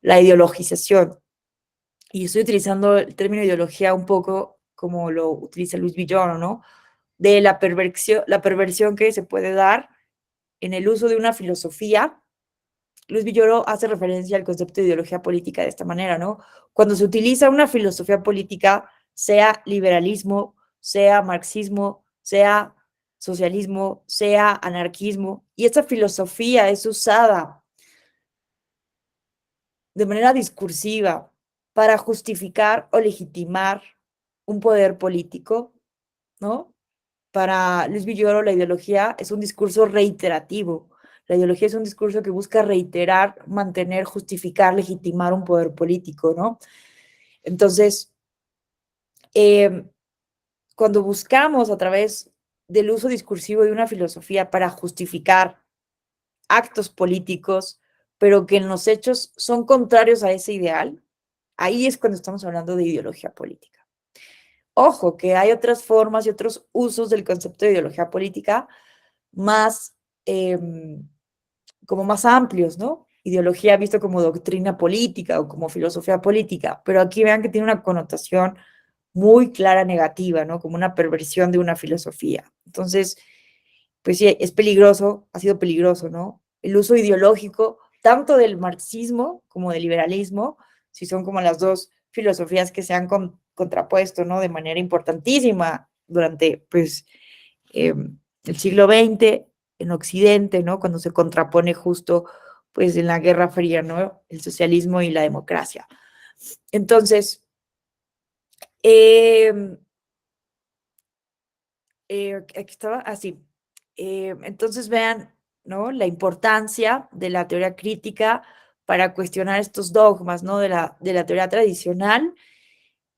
la ideologización. Y estoy utilizando el término ideología un poco como lo utiliza Luis Villoro, ¿no? De la perversión que se puede dar en el uso de una filosofía. Luis Villoro hace referencia al concepto de ideología política de esta manera, ¿no? Cuando se utiliza una filosofía política, sea liberalismo, sea marxismo, sea socialismo, sea anarquismo, y esta filosofía es usada de manera discursiva para justificar o legitimar un poder político, ¿no? Para Luis Villoro, la ideología es un discurso reiterativo. La ideología es un discurso que busca reiterar, mantener, justificar, legitimar un poder político, ¿no? Entonces, eh, cuando buscamos a través del uso discursivo de una filosofía para justificar actos políticos, pero que en los hechos son contrarios a ese ideal, ahí es cuando estamos hablando de ideología política. Ojo, que hay otras formas y otros usos del concepto de ideología política más, eh, como más amplios, ¿no? Ideología visto como doctrina política o como filosofía política, pero aquí vean que tiene una connotación muy clara negativa, ¿no? Como una perversión de una filosofía. Entonces, pues sí, es peligroso, ha sido peligroso, ¿no? El uso ideológico, tanto del marxismo como del liberalismo, si son como las dos filosofías que se han contrapuesto, ¿no? De manera importantísima durante, pues, el siglo XX en Occidente, ¿no? Cuando se contrapone justo, pues, en la Guerra Fría, ¿no? El socialismo y la democracia. Entonces, eh, aquí estaba, así. Entonces vean, ¿no? La importancia de la teoría crítica para cuestionar estos dogmas, ¿no? De la teoría tradicional.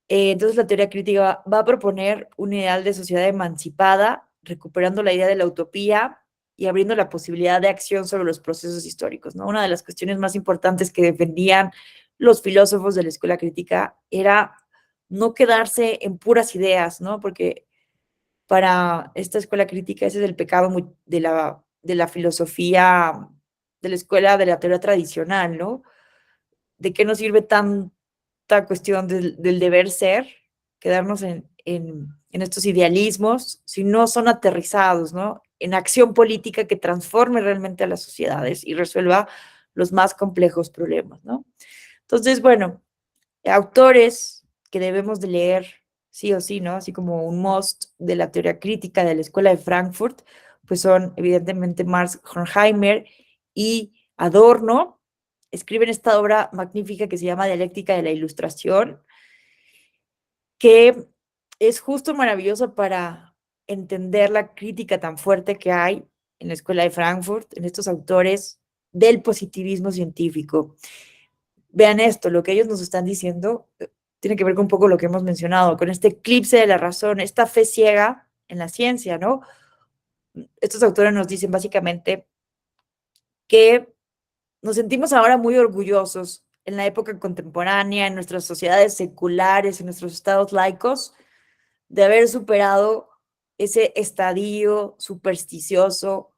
Entonces la teoría crítica va a proponer un ideal de sociedad emancipada, recuperando la idea de la utopía y abriendo la posibilidad de acción sobre los procesos históricos, ¿no? Una de las cuestiones más importantes que defendían los filósofos de la escuela crítica era no quedarse en puras ideas, ¿no? Porque para esta escuela crítica ese es el pecado de la filosofía, de la escuela de la teoría tradicional, ¿no? ¿De qué nos sirve tanta cuestión del deber ser? Quedarnos en estos idealismos si no son aterrizados, ¿no? En acción política que transforme realmente a las sociedades y resuelva los más complejos problemas, ¿no? Entonces, bueno, autores que debemos de leer sí o sí, ¿no? Así como un must de la teoría crítica de la Escuela de Frankfurt, pues son evidentemente Max Horkheimer y Adorno. Escriben esta obra magnífica que se llama Dialéctica de la Ilustración, que es justo maravillosa para entender la crítica tan fuerte que hay en la Escuela de Frankfurt, en estos autores del positivismo científico. Vean esto, lo que ellos nos están diciendo tiene que ver con un poco lo que hemos mencionado, con este eclipse de la razón, esta fe ciega en la ciencia, ¿no? Estos autores nos dicen básicamente que nos sentimos ahora muy orgullosos en la época contemporánea, en nuestras sociedades seculares, en nuestros estados laicos, de haber superado ese estadio supersticioso,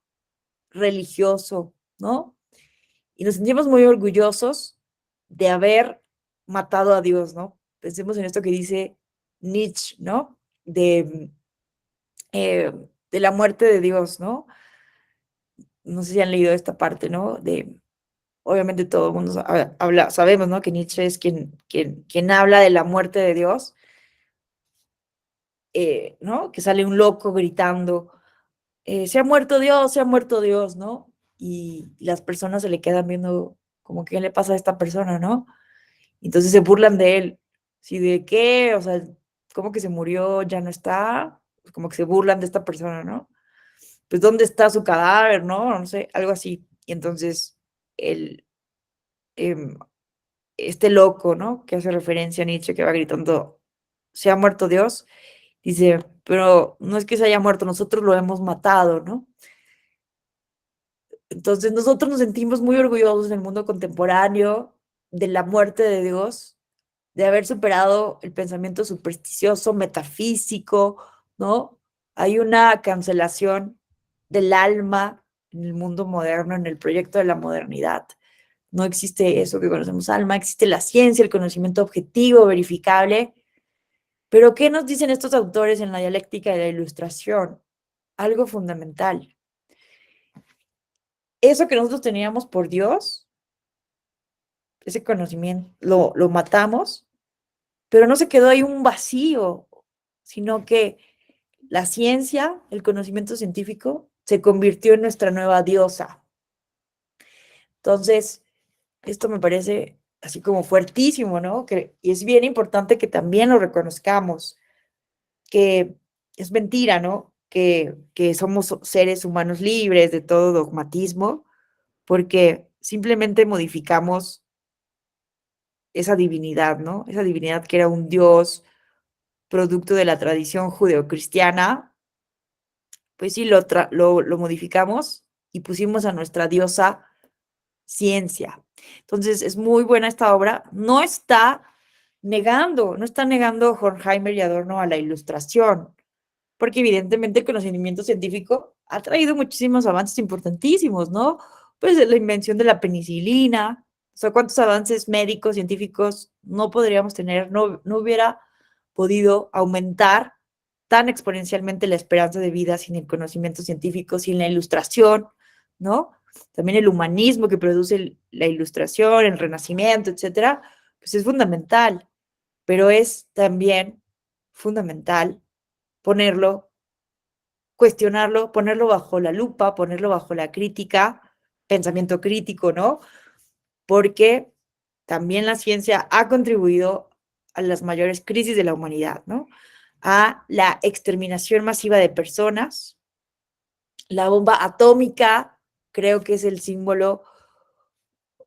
religioso, ¿no? Y nos sentimos muy orgullosos de haber matado a Dios, ¿no? Pensemos en esto que dice Nietzsche, ¿no? Eh, de la muerte de Dios, ¿no? No sé si han leído esta parte, ¿no? Obviamente todo el mundo habla, sabemos, ¿no? Que Nietzsche es quien habla de la muerte de Dios, ¿no? Que sale un loco gritando, se ha muerto Dios, ¿no? Y las personas se le quedan viendo como, ¿qué le pasa a esta persona, no? Entonces se burlan de él. ¿Sí de qué? O sea, ¿cómo que se murió? ¿Ya no está? pues, como que se burlan de esta persona, ¿no? Pues, ¿dónde está su cadáver, no? No sé, algo así. Y entonces, el, em, este loco, ¿no? Que hace referencia a Nietzsche, que va gritando, ¿se ha muerto Dios? Dice, pero no es que se haya muerto, nosotros lo hemos matado, ¿no? Entonces, nosotros nos sentimos muy orgullosos en el mundo contemporáneo de la muerte de Dios, de haber superado el pensamiento supersticioso, metafísico, ¿no? Hay una cancelación del alma en el mundo moderno, en el proyecto de la modernidad. No existe eso que conocemos alma, existe la ciencia, el conocimiento objetivo, verificable. Pero ¿qué nos dicen estos autores en la dialéctica de la ilustración? Algo fundamental. Eso que nosotros teníamos por Dios, ese conocimiento, lo matamos, pero no se quedó ahí un vacío, sino que la ciencia, el conocimiento científico, se convirtió en nuestra nueva diosa. Entonces, esto me parece así como fuertísimo, ¿no? Y es bien importante que también lo reconozcamos, que es mentira, ¿no? Que somos seres humanos libres de todo dogmatismo, porque simplemente modificamos esa divinidad, ¿no? Esa divinidad que era un Dios producto de la tradición judeocristiana, pues sí, lo modificamos y pusimos a nuestra diosa ciencia. Entonces, es muy buena esta obra. No está negando Horkheimer y Adorno a la ilustración, porque evidentemente el conocimiento científico ha traído muchísimos avances importantísimos, ¿no? Pues la invención de la penicilina, o sea, cuántos avances médicos, científicos no podríamos tener, no hubiera podido aumentar tan exponencialmente la esperanza de vida sin el conocimiento científico, sin la ilustración, ¿no? También el humanismo que produce la ilustración, el renacimiento, etcétera, pues es fundamental, pero es también fundamental ponerlo, cuestionarlo, ponerlo bajo la lupa, ponerlo bajo la crítica, pensamiento crítico, ¿no? Porque también la ciencia ha contribuido a las mayores crisis de la humanidad, ¿no? A la exterminación masiva de personas. La bomba atómica creo que es el símbolo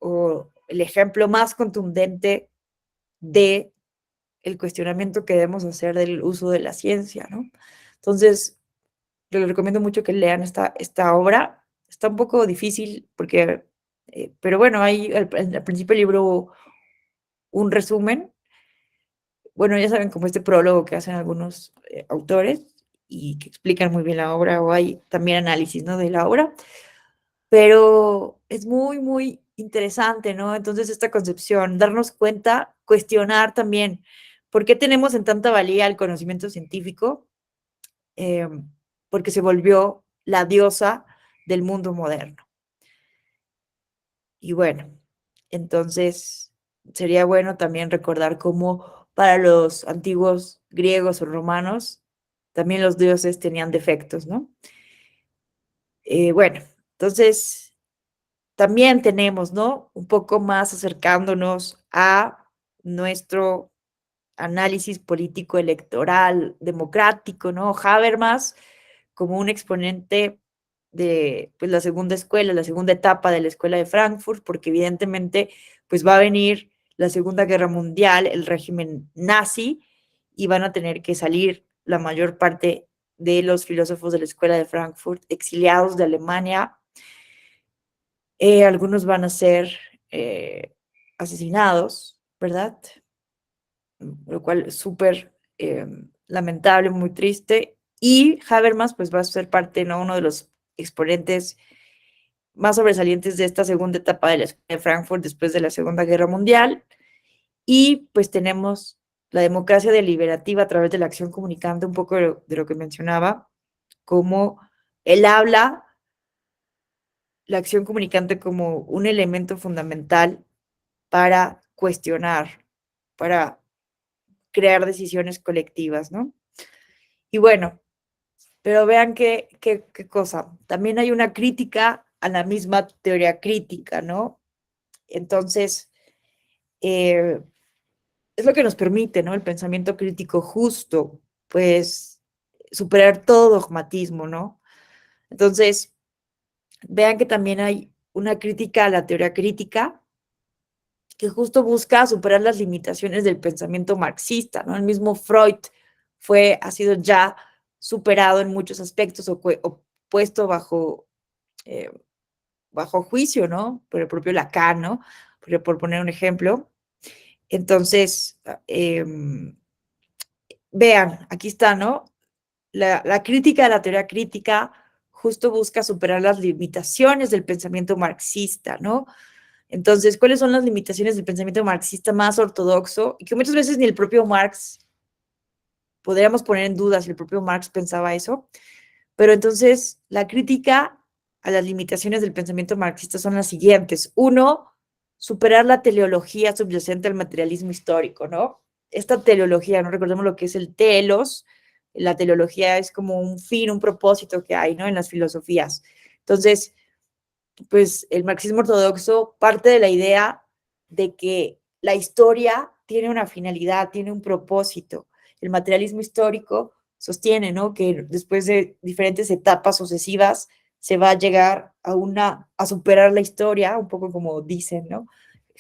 o el ejemplo más contundente de el cuestionamiento que debemos hacer del uso de la ciencia, ¿no? Entonces, yo les recomiendo mucho que lean esta obra. Está un poco difícil porque, pero bueno, hay al principio del libro un resumen. Bueno, ya saben, como este prólogo que hacen algunos autores y que explican muy bien la obra, o hay también análisis, ¿no? De la obra, pero es muy, muy interesante, ¿no? Entonces, esta concepción, darnos cuenta, cuestionar también por qué tenemos en tanta valía el conocimiento científico, eh, porque se volvió la diosa del mundo moderno. Y bueno, entonces sería bueno también recordar cómo para los antiguos griegos o romanos también los dioses tenían defectos, ¿no? Bueno, entonces también tenemos, ¿no? Un poco más acercándonos a nuestro análisis político electoral democrático, ¿no? Habermas como un exponente de pues, la segunda escuela, la segunda etapa de la escuela de Frankfurt, porque evidentemente pues va a venir la Segunda Guerra Mundial, el régimen nazi, y van a tener que salir la mayor parte de los filósofos de la escuela de Frankfurt exiliados de Alemania. Algunos van a ser asesinados, ¿verdad? Lo cual es súper lamentable, muy triste. Y Habermas, pues va a ser parte, ¿no? Uno de los exponentes más sobresalientes de esta segunda etapa de la Escuela de Frankfurt después de la Segunda Guerra Mundial. Y pues tenemos la democracia deliberativa a través de la acción comunicante, un poco de lo que mencionaba, como él habla la acción comunicante como un elemento fundamental para cuestionar, para crear decisiones colectivas, ¿no? Y bueno, pero vean qué cosa. También hay una crítica a la misma teoría crítica, ¿no? Entonces, es lo que nos permite, ¿no? El pensamiento crítico justo, pues superar todo dogmatismo, ¿no? Entonces, vean que también hay una crítica a la teoría crítica que justo busca superar las limitaciones del pensamiento marxista, ¿no? El mismo Freud ha sido ya superado en muchos aspectos o puesto eh, bajo juicio, ¿no? Por el propio Lacan, ¿no? Por poner un ejemplo. Entonces, vean, aquí está, ¿no? La crítica de la teoría crítica justo busca superar las limitaciones del pensamiento marxista, ¿no? Entonces, ¿cuáles son las limitaciones del pensamiento marxista más ortodoxo? Y que muchas veces ni el propio Marx podríamos poner en duda si el propio Marx pensaba eso. Pero entonces, la crítica a las limitaciones del pensamiento marxista son las siguientes. Uno, superar la teleología subyacente al materialismo histórico, ¿no? Esta teleología, no recordemos lo que es el telos, la teleología es como un fin, un propósito que hay, ¿no? En las filosofías. Entonces, pues el marxismo ortodoxo parte de la idea de que la historia tiene una finalidad, tiene un propósito. El materialismo histórico sostiene, ¿no? Que después de diferentes etapas sucesivas se va a llegar a superar la historia, un poco como dicen, ¿no?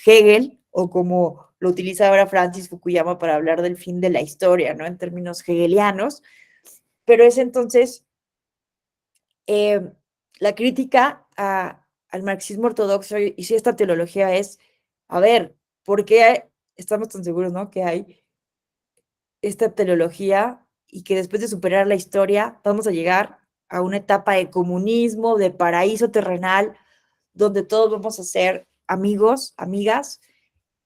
Hegel, o como lo utiliza ahora Francis Fukuyama para hablar del fin de la historia, ¿no? En términos hegelianos. Pero es entonces la crítica al marxismo ortodoxo y si esta teología es, a ver, ¿por qué estamos tan seguros, ¿no? Que hay esta teleología y que después de superar la historia vamos a llegar a una etapa de comunismo, de paraíso terrenal, donde todos vamos a ser amigos, amigas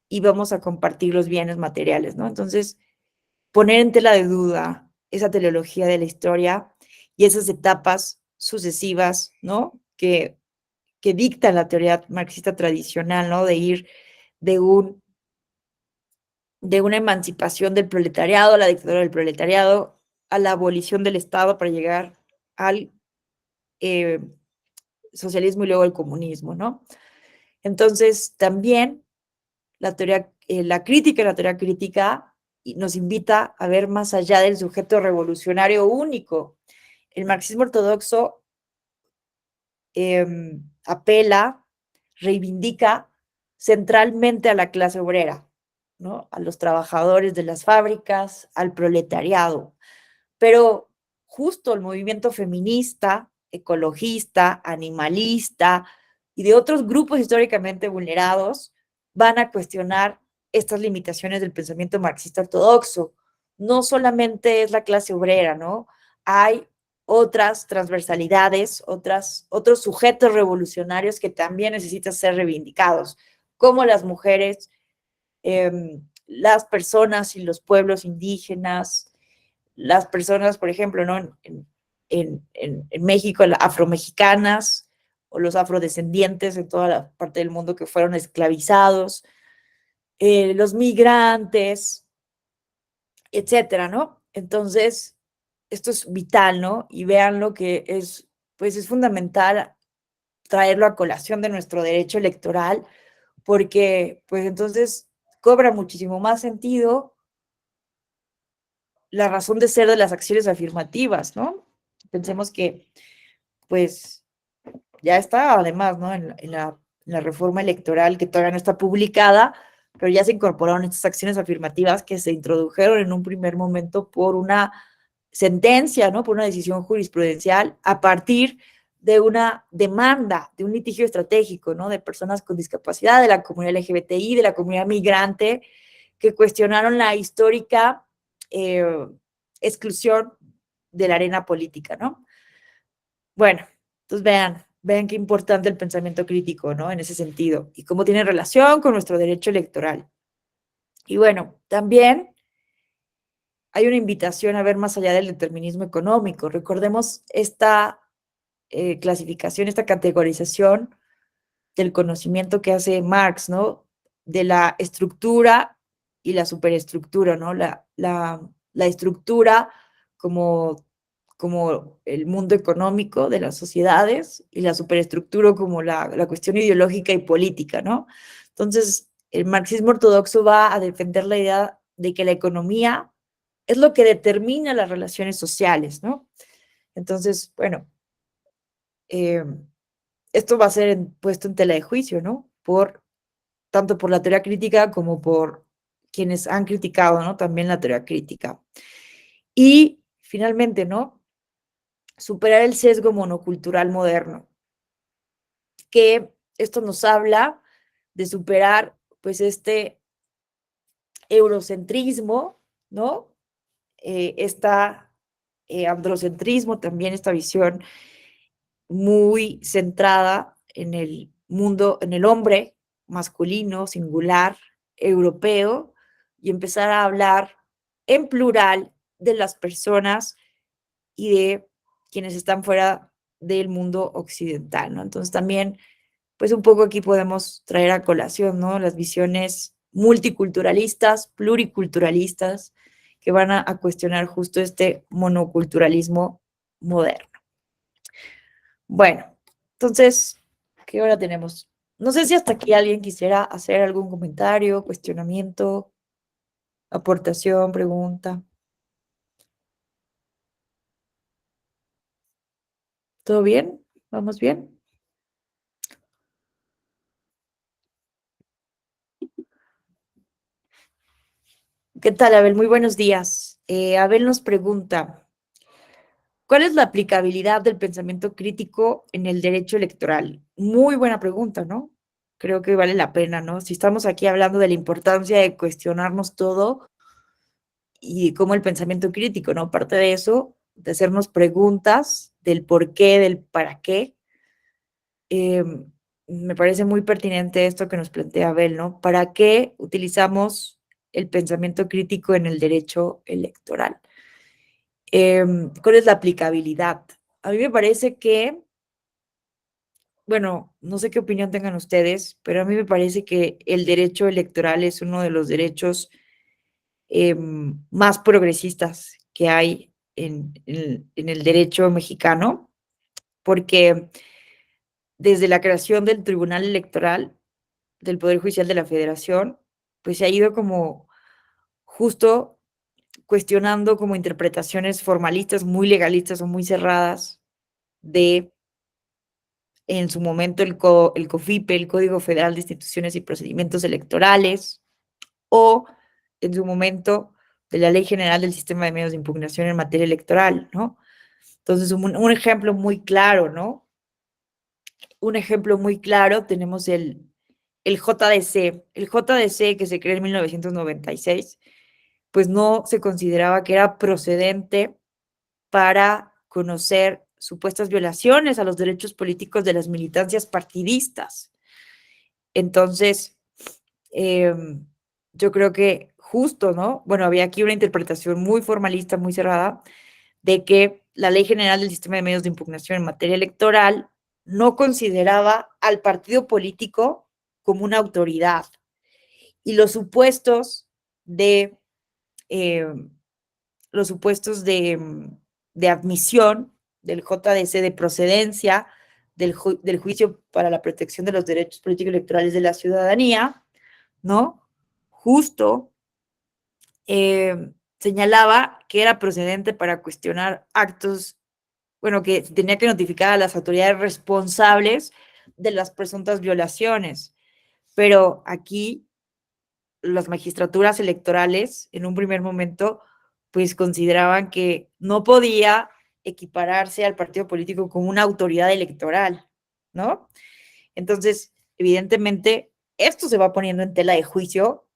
y vamos a compartir los bienes materiales, ¿no? Entonces, poner en tela de duda esa teleología de la historia y esas etapas sucesivas, ¿no? Que dicta la teoría marxista tradicional, ¿no? De ir de un de una emancipación del proletariado, a la dictadura del proletariado, a la abolición del Estado para llegar al eh, socialismo y luego al comunismo, ¿no? Entonces, también la crítica, la teoría crítica nos invita a ver más allá del sujeto revolucionario único. El marxismo ortodoxo apela, reivindica centralmente a la clase obrera, ¿no? A los trabajadores de las fábricas, al proletariado. Pero justo el movimiento feminista, ecologista, animalista y de otros grupos históricamente vulnerados van a cuestionar estas limitaciones del pensamiento marxista ortodoxo. No solamente es la clase obrera, ¿no? Hay otras transversalidades, otros sujetos revolucionarios que también necesitan ser reivindicados, como las mujeres, las personas y los pueblos indígenas, las personas, por ejemplo, ¿no? En México, las afromexicanas o los afrodescendientes en toda la parte del mundo que fueron esclavizados, los migrantes, etcétera, ¿no? Entonces, esto es vital, ¿no? Y vean lo que es, pues es fundamental traerlo a colación de nuestro derecho electoral, porque pues entonces cobra muchísimo más sentido la razón de ser de las acciones afirmativas, ¿no? Pensemos que, pues, ya está, además, ¿no? En la reforma electoral que todavía no está publicada, pero ya se incorporaron estas acciones afirmativas que se introdujeron en un primer momento por una sentencia, ¿no? Por una decisión jurisprudencial a partir de una demanda, de un litigio estratégico, ¿no? De personas con discapacidad, de la comunidad LGBTI, de la comunidad migrante, que cuestionaron la histórica eh, exclusión de la arena política, ¿no? Bueno, entonces vean qué importante el pensamiento crítico, ¿no? En ese sentido, y cómo tiene relación con nuestro derecho electoral. Y bueno, también hay una invitación a ver más allá del determinismo económico. Recordemos esta clasificación, esta categorización del conocimiento que hace Marx, ¿no? De la estructura y la superestructura, ¿no? La estructura como, como el mundo económico de las sociedades y la superestructura como la cuestión ideológica y política, ¿no? Entonces, el marxismo ortodoxo va a defender la idea de que la economía es lo que determina las relaciones sociales, ¿no? Entonces, bueno, esto va a ser puesto en tela de juicio, ¿no? Tanto por la teoría crítica como por quienes han criticado, ¿no? También la teoría crítica. Y finalmente, ¿no? Superar el sesgo monocultural moderno, que esto nos habla de superar, pues, este eurocentrismo, ¿no? Esta androcentrismo, también esta visión muy centrada en el mundo, en el hombre masculino, singular, europeo, y empezar a hablar en plural de las personas y de quienes están fuera del mundo occidental, ¿no? Entonces también, pues un poco aquí podemos traer a colación, ¿no? Las visiones multiculturalistas, pluriculturalistas, que van a cuestionar justo este monoculturalismo moderno. Bueno, entonces, ¿qué hora tenemos? No sé si hasta aquí alguien quisiera hacer algún comentario, cuestionamiento, aportación, pregunta. ¿Todo bien? ¿Vamos bien? ¿Qué tal, Abel? Muy buenos días. Abel nos pregunta, ¿cuál es la aplicabilidad del pensamiento crítico en el derecho electoral? Muy buena pregunta, ¿no? Creo que vale la pena, ¿no? Si estamos aquí hablando de la importancia de cuestionarnos todo y cómo el pensamiento crítico, ¿no? Parte de eso, de hacernos preguntas del por qué, del para qué. Eh, Me parece muy pertinente esto que nos plantea Abel, ¿no? ¿Para qué utilizamos el pensamiento crítico en el derecho electoral? ¿Cuál es la aplicabilidad? A mí me parece que, bueno, no sé qué opinión tengan ustedes, pero a mí me parece que el derecho electoral es uno de los derechos más progresistas que hay en el derecho mexicano, porque desde la creación del Tribunal Electoral del Poder Judicial de la Federación, pues se ha ido como justo cuestionando como interpretaciones formalistas, muy legalistas o muy cerradas de, en su momento, el COFIPE, el Código Federal de Instituciones y Procedimientos Electorales, o en su momento de la Ley General del Sistema de Medios de Impugnación en materia electoral, ¿no? Entonces, un ejemplo muy claro, ¿no? Un ejemplo muy claro, tenemos el JDC. El JDC, que se creó en 1996, pues no se consideraba que era procedente para conocer supuestas violaciones a los derechos políticos de las militancias partidistas. Entonces, eh, yo creo que justo, ¿no? Bueno, había aquí una interpretación muy formalista, muy cerrada, de que la Ley General del Sistema de Medios de Impugnación en materia electoral no consideraba al partido político como una autoridad y eh, los supuestos de admisión del JDC de procedencia del juicio para la protección de los derechos políticos y electorales de la ciudadanía, ¿no? Justo señalaba que era procedente para cuestionar actos, bueno, que tenía que notificar a las autoridades responsables de las presuntas violaciones. Pero aquí las magistraturas electorales, en un primer momento, pues consideraban que no podía equipararse al partido político como una autoridad electoral, ¿no? Entonces, evidentemente, esto se va poniendo en tela de juicio,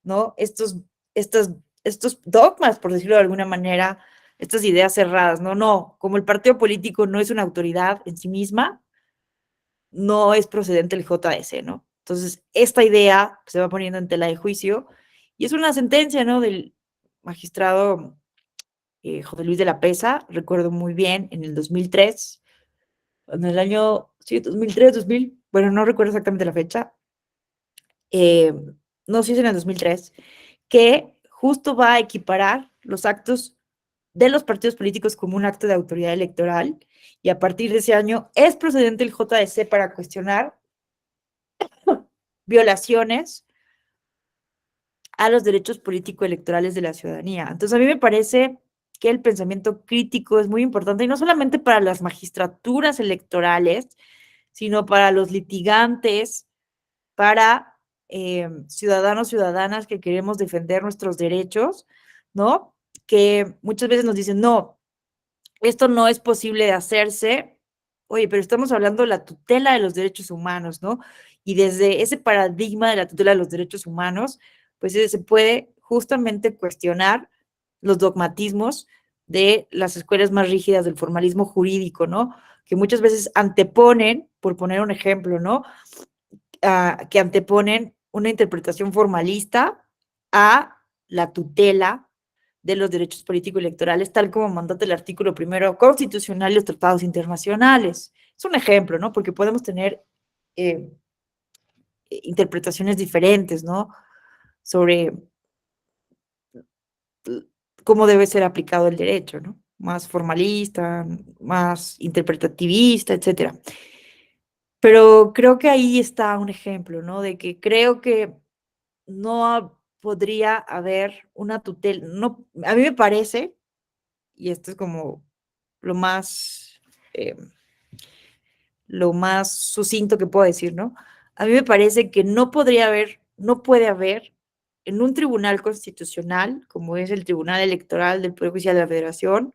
¿no? Estos, estos dogmas, por decirlo de alguna manera, estas ideas cerradas, ¿no? No, como el partido político no es una autoridad en sí misma, no es procedente el JDC, ¿no? Entonces, esta idea se va poniendo en tela de juicio y es una sentencia, ¿no? Del magistrado José Luis de la Pesa, recuerdo muy bien, en el 2003, en el año, sí, 2003, 2000, bueno, no recuerdo exactamente la fecha, eh, no sé si es en el 2003, que justo va a equiparar los actos de los partidos políticos como un acto de autoridad electoral y a partir de ese año es procedente el JDC para cuestionar violaciones a los derechos político-electorales de la ciudadanía. Entonces, a mí me parece que el pensamiento crítico es muy importante, y no solamente para las magistraturas electorales, sino para los litigantes, para ciudadanos, ciudadanas que queremos defender nuestros derechos, ¿no? Que muchas veces nos dicen, no, esto no es posible de hacerse. Oye, pero estamos hablando de la tutela de los derechos humanos, ¿no? Y desde ese paradigma de la tutela de los derechos humanos, pues se puede justamente cuestionar los dogmatismos de las escuelas más rígidas del formalismo jurídico, ¿no? Que muchas veces anteponen, por poner un ejemplo, ¿no? Que anteponen una interpretación formalista a la tutela de los derechos político-electorales, tal como mandata el artículo primero constitucional y los tratados internacionales. Es un ejemplo, ¿no? Porque podemos tener eh, interpretaciones diferentes, ¿no? Sobre cómo debe ser aplicado el derecho, ¿no? Más formalista, más interpretativista, etcétera. Pero creo que ahí está un ejemplo, ¿no? De que creo que no podría haber una tutela, no, a mí me parece, y esto es como lo más, eh, lo más sucinto que puedo decir, ¿no? A mí me parece que no podría haber, no puede haber en un tribunal constitucional, como es el Tribunal Electoral del Poder Judicial de la Federación,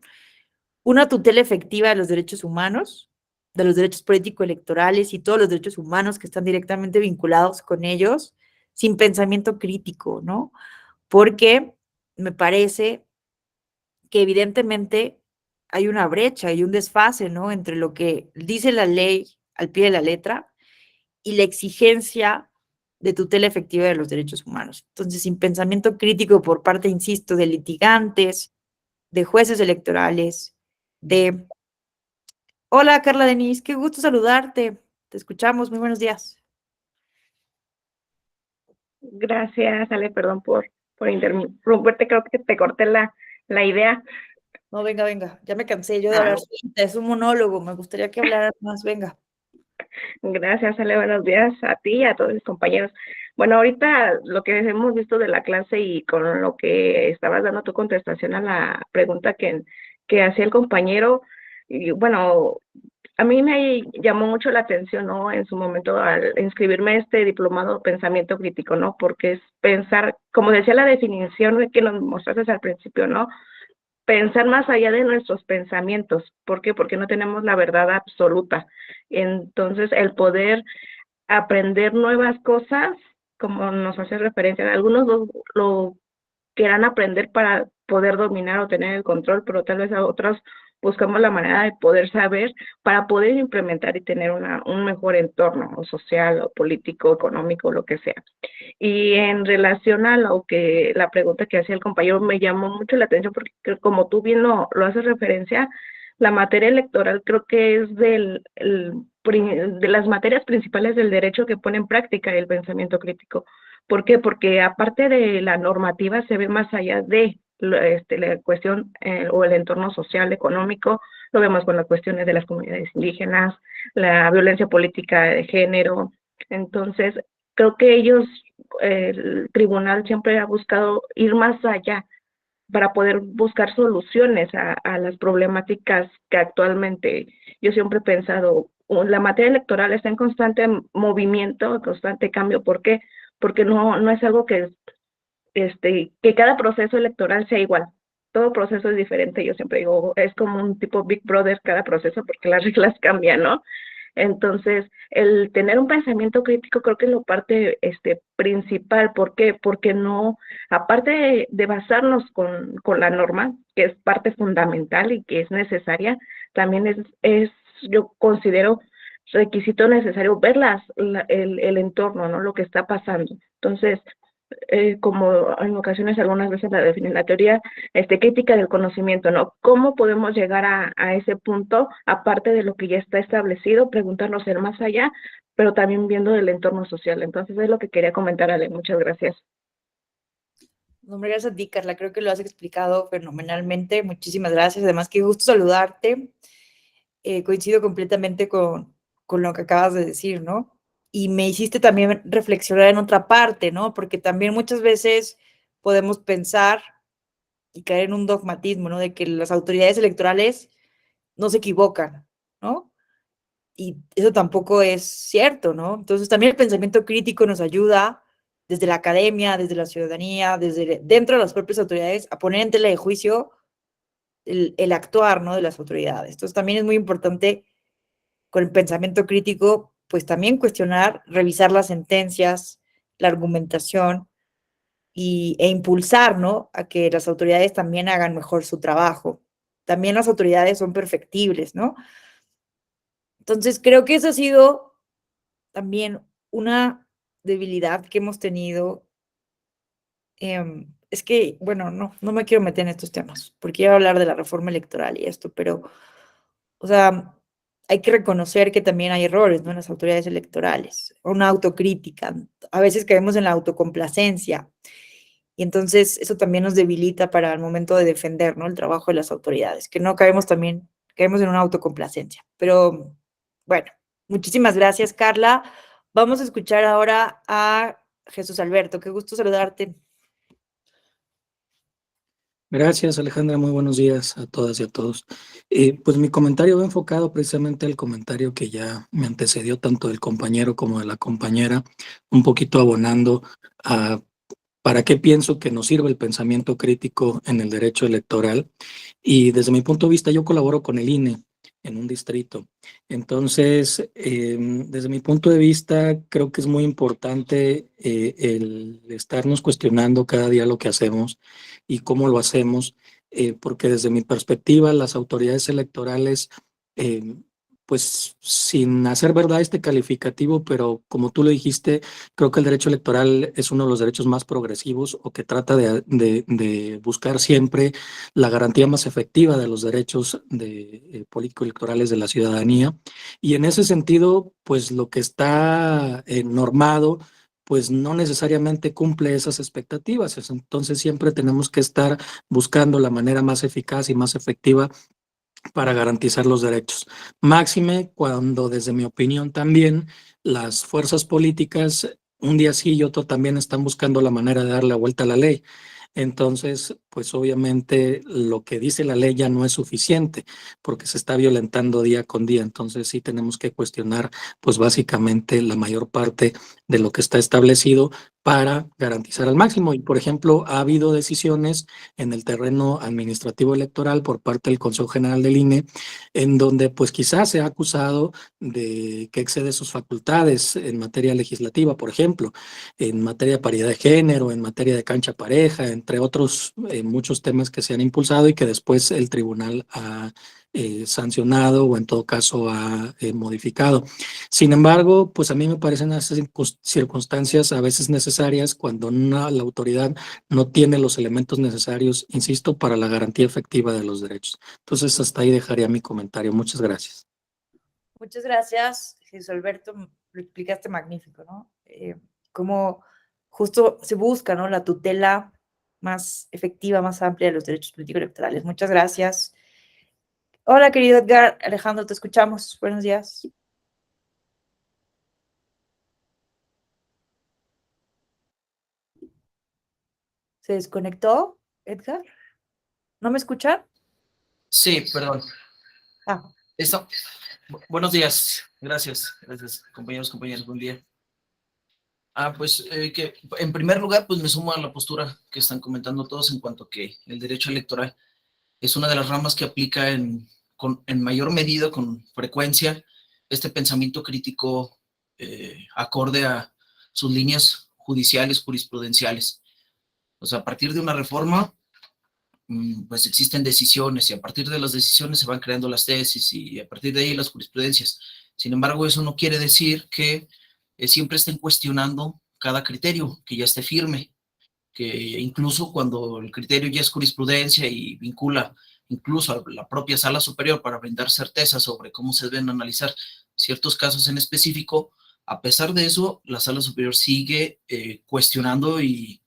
una tutela efectiva de los derechos humanos, de los derechos político-electorales y todos los derechos humanos que están directamente vinculados con ellos, sin pensamiento crítico, ¿no? Porque me parece que evidentemente hay una brecha y un desfase, ¿no? Entre lo que dice la ley al pie de la letra y la exigencia de tutela efectiva de los derechos humanos. Entonces, sin pensamiento crítico por parte, insisto, de litigantes, de jueces electorales, de... Hola, Carla Denise, qué gusto saludarte. Te escuchamos, muy buenos días. Gracias, Ale, perdón por interrumpirte, creo que te corté la idea. No, venga, venga, ya me cansé yo de hablar solita, es un monólogo, me gustaría que hablaras más, venga. Gracias, Ale, buenos días a ti y a todos mis compañeros. Bueno, ahorita lo que hemos visto de la clase y con lo que estabas dando tu contestación a la pregunta que hacía el compañero, y bueno, a mí me llamó mucho la atención, ¿no? En su momento al inscribirme este diplomado de pensamiento crítico, ¿no? Porque es pensar, como decía la definición que nos mostraste al principio, ¿no? Pensar más allá de nuestros pensamientos. ¿Por qué? Porque no tenemos la verdad absoluta. Entonces, el poder aprender nuevas cosas, como nos hace referencia, algunos lo quieran aprender para poder dominar o tener el control, pero tal vez a otros buscamos la manera de poder saber para poder implementar y tener un mejor entorno o social o político, económico, lo que sea. Y en relación a lo que la pregunta que hacía el compañero me llamó mucho la atención porque como tú bien lo haces referencia, la materia electoral creo que es de las materias principales del derecho que pone en práctica el pensamiento crítico. ¿Por qué? Porque aparte de la normativa se ve más allá de la cuestión o el entorno social, económico, lo vemos con las cuestiones de las comunidades indígenas, la violencia política de género. Entonces, creo que el tribunal siempre ha buscado ir más allá para poder buscar soluciones a las problemáticas que actualmente yo siempre he pensado. La materia electoral está en constante movimiento, en constante cambio. ¿Por qué? Porque no es algo que cada proceso electoral sea igual. Todo proceso es diferente. Yo siempre digo, es como un tipo Big Brother cada proceso porque las reglas cambian, ¿no? Entonces, el tener un pensamiento crítico creo que es la parte principal. ¿Por qué? Porque no, aparte de basarnos con la norma, que es parte fundamental y que es necesaria, también yo considero requisito necesario ver el entorno, ¿no? Lo que está pasando. Entonces, como en ocasiones algunas veces la definen la teoría crítica del conocimiento, ¿no? ¿Cómo podemos llegar a ese punto, aparte de lo que ya está establecido, preguntarnos el más allá, pero también viendo el entorno social? Entonces es lo que quería comentar, Ale. Muchas gracias. No, gracias a ti, Carla, creo que lo has explicado fenomenalmente, muchísimas gracias, además qué gusto saludarte, coincido completamente con lo que acabas de decir, ¿no? Y me hiciste también reflexionar en otra parte, ¿no? Porque también muchas veces podemos pensar y caer en un dogmatismo, ¿no? De que las autoridades electorales no se equivocan, ¿no? Y eso tampoco es cierto, ¿no? Entonces también el pensamiento crítico nos ayuda desde la academia, desde la ciudadanía, desde dentro de las propias autoridades, a poner en tela de juicio el actuar, ¿no? De las autoridades. Entonces también es muy importante con el pensamiento crítico, pues también cuestionar, revisar las sentencias, la argumentación e impulsar, ¿no? A que las autoridades también hagan mejor su trabajo. También las autoridades son perfectibles, ¿no? Entonces creo que eso ha sido también una debilidad que hemos tenido. Es que, bueno, no me quiero meter en estos temas, porque iba a hablar de la reforma electoral y esto, pero, o sea, hay que reconocer que también hay errores, ¿no? En las autoridades electorales, una autocrítica. A veces caemos en la autocomplacencia y entonces eso también nos debilita para el momento de defender, ¿no? El trabajo de las autoridades, que no caemos también, caemos en una autocomplacencia. Pero, bueno, muchísimas gracias, Carla. Vamos a escuchar ahora a Jesús Alberto. Qué gusto saludarte. Gracias, Alejandra. Muy buenos días a todas y a todos. Pues mi comentario va enfocado precisamente al comentario que ya me antecedió tanto del compañero como de la compañera, un poquito abonando a para qué pienso que nos sirve el pensamiento crítico en el derecho electoral. Y desde mi punto de vista, yo colaboro con el INE en un distrito. Entonces, desde mi punto de vista, creo que es muy importante el estarnos cuestionando cada día lo que hacemos y cómo lo hacemos, porque desde mi perspectiva, las autoridades electorales, eh, pues sin hacer verdad este calificativo, pero como tú lo dijiste, creo que el derecho electoral es uno de los derechos más progresivos o que trata de buscar siempre la garantía más efectiva de los derechos político-electorales de la ciudadanía. Y en ese sentido, pues lo que está normado, pues no necesariamente cumple esas expectativas. Entonces siempre tenemos que estar buscando la manera más eficaz y más efectiva para garantizar los derechos. Máxime cuando, desde mi opinión también, las fuerzas políticas, un día sí y otro también están buscando la manera de darle la vuelta a la ley. Entonces, pues obviamente lo que dice la ley ya no es suficiente porque se está violentando día con día. Entonces sí tenemos que cuestionar pues básicamente la mayor parte de lo que está establecido para garantizar al máximo. Y por ejemplo, ha habido decisiones en el terreno administrativo electoral por parte del Consejo General del INE, en donde pues quizás se ha acusado de que excede sus facultades en materia legislativa, por ejemplo, en materia de paridad de género, en materia de cancha pareja, entre otros muchos temas que se han impulsado y que después el tribunal ha sancionado o en todo caso ha modificado. Sin embargo, pues a mí me parecen esas circunstancias a veces necesarias cuando la autoridad no tiene los elementos necesarios, insisto, para la garantía efectiva de los derechos. Entonces, hasta ahí dejaría mi comentario. Muchas gracias. Muchas gracias, Jesús Alberto. Lo explicaste magnífico, ¿no? Cómo justo se busca, ¿no? La tutela más efectiva, más amplia de los derechos políticos electorales. Muchas gracias. Hola, querido Edgar. Alejandro, te escuchamos. Buenos días. ¿Se desconectó, Edgar? ¿No me escuchan? Sí, perdón. Ah, Esto, buenos días. Gracias, compañeros, compañeras. Buen día. Pues que en primer lugar, pues me sumo a la postura que están comentando todos en cuanto a que el derecho electoral es una de las ramas que aplica en mayor medida, con frecuencia, este pensamiento crítico acorde a sus líneas judiciales, jurisprudenciales. O sea, a partir de una reforma, pues existen decisiones y a partir de las decisiones se van creando las tesis y a partir de ahí las jurisprudencias. Sin embargo, eso no quiere decir que siempre estén cuestionando cada criterio, que ya esté firme, que incluso cuando el criterio ya es jurisprudencia y vincula incluso a la propia sala superior para brindar certeza sobre cómo se deben analizar ciertos casos en específico, a pesar de eso, la sala superior sigue cuestionando y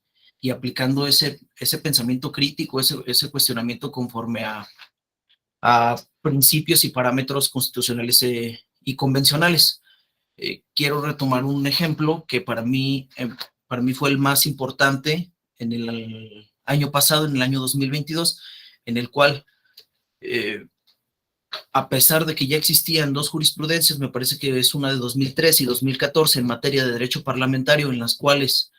aplicando ese pensamiento crítico, ese cuestionamiento conforme a principios y parámetros constitucionales y convencionales. Quiero retomar un ejemplo que para mí fue el más importante en el año pasado, en el año 2022, en el cual, a pesar de que ya existían dos jurisprudencias, me parece que es una de 2013 y 2014 en materia de derecho parlamentario, en las cuales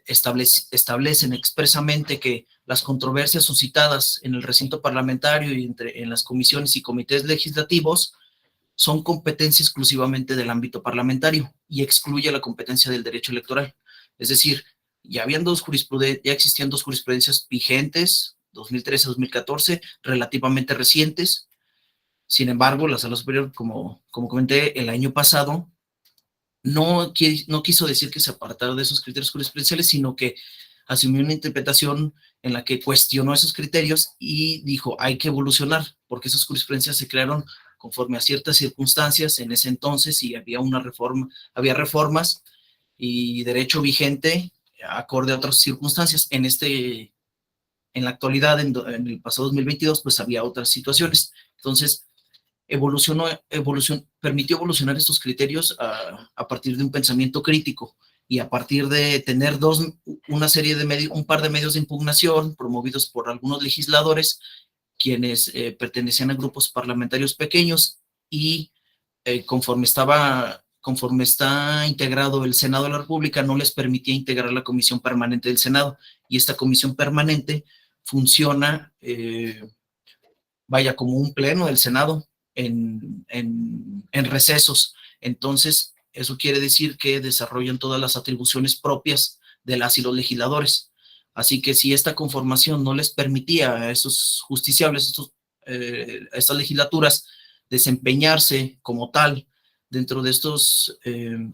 establecen expresamente que las controversias suscitadas en el recinto parlamentario y en las comisiones y comités legislativos son competencia exclusivamente del ámbito parlamentario y excluye la competencia del derecho electoral. Es decir, ya existían dos jurisprudencias vigentes, 2013-2014, relativamente recientes. Sin embargo, la Sala Superior, como comenté el año pasado, no quiso decir que se apartara de esos criterios jurisprudenciales, sino que asumió una interpretación en la que cuestionó esos criterios y dijo, hay que evolucionar, porque esas jurisprudencias se crearon conforme a ciertas circunstancias en ese entonces y había reformas y derecho vigente acorde a otras circunstancias. En la actualidad, en el pasado 2022, pues había otras situaciones. Entonces, permitió evolucionar estos criterios a partir de un pensamiento crítico y a partir de tener un par de medios de impugnación promovidos por algunos legisladores, quienes pertenecían a grupos parlamentarios pequeños y conforme está integrado el Senado de la República, no les permitía integrar la Comisión Permanente del Senado. Y esta Comisión Permanente funciona, como un pleno del Senado en recesos. Entonces, eso quiere decir que desarrollan todas las atribuciones propias de las y los legisladores. Así que si esta conformación no les permitía a esos justiciables, a estas legislaturas, desempeñarse como tal dentro de estos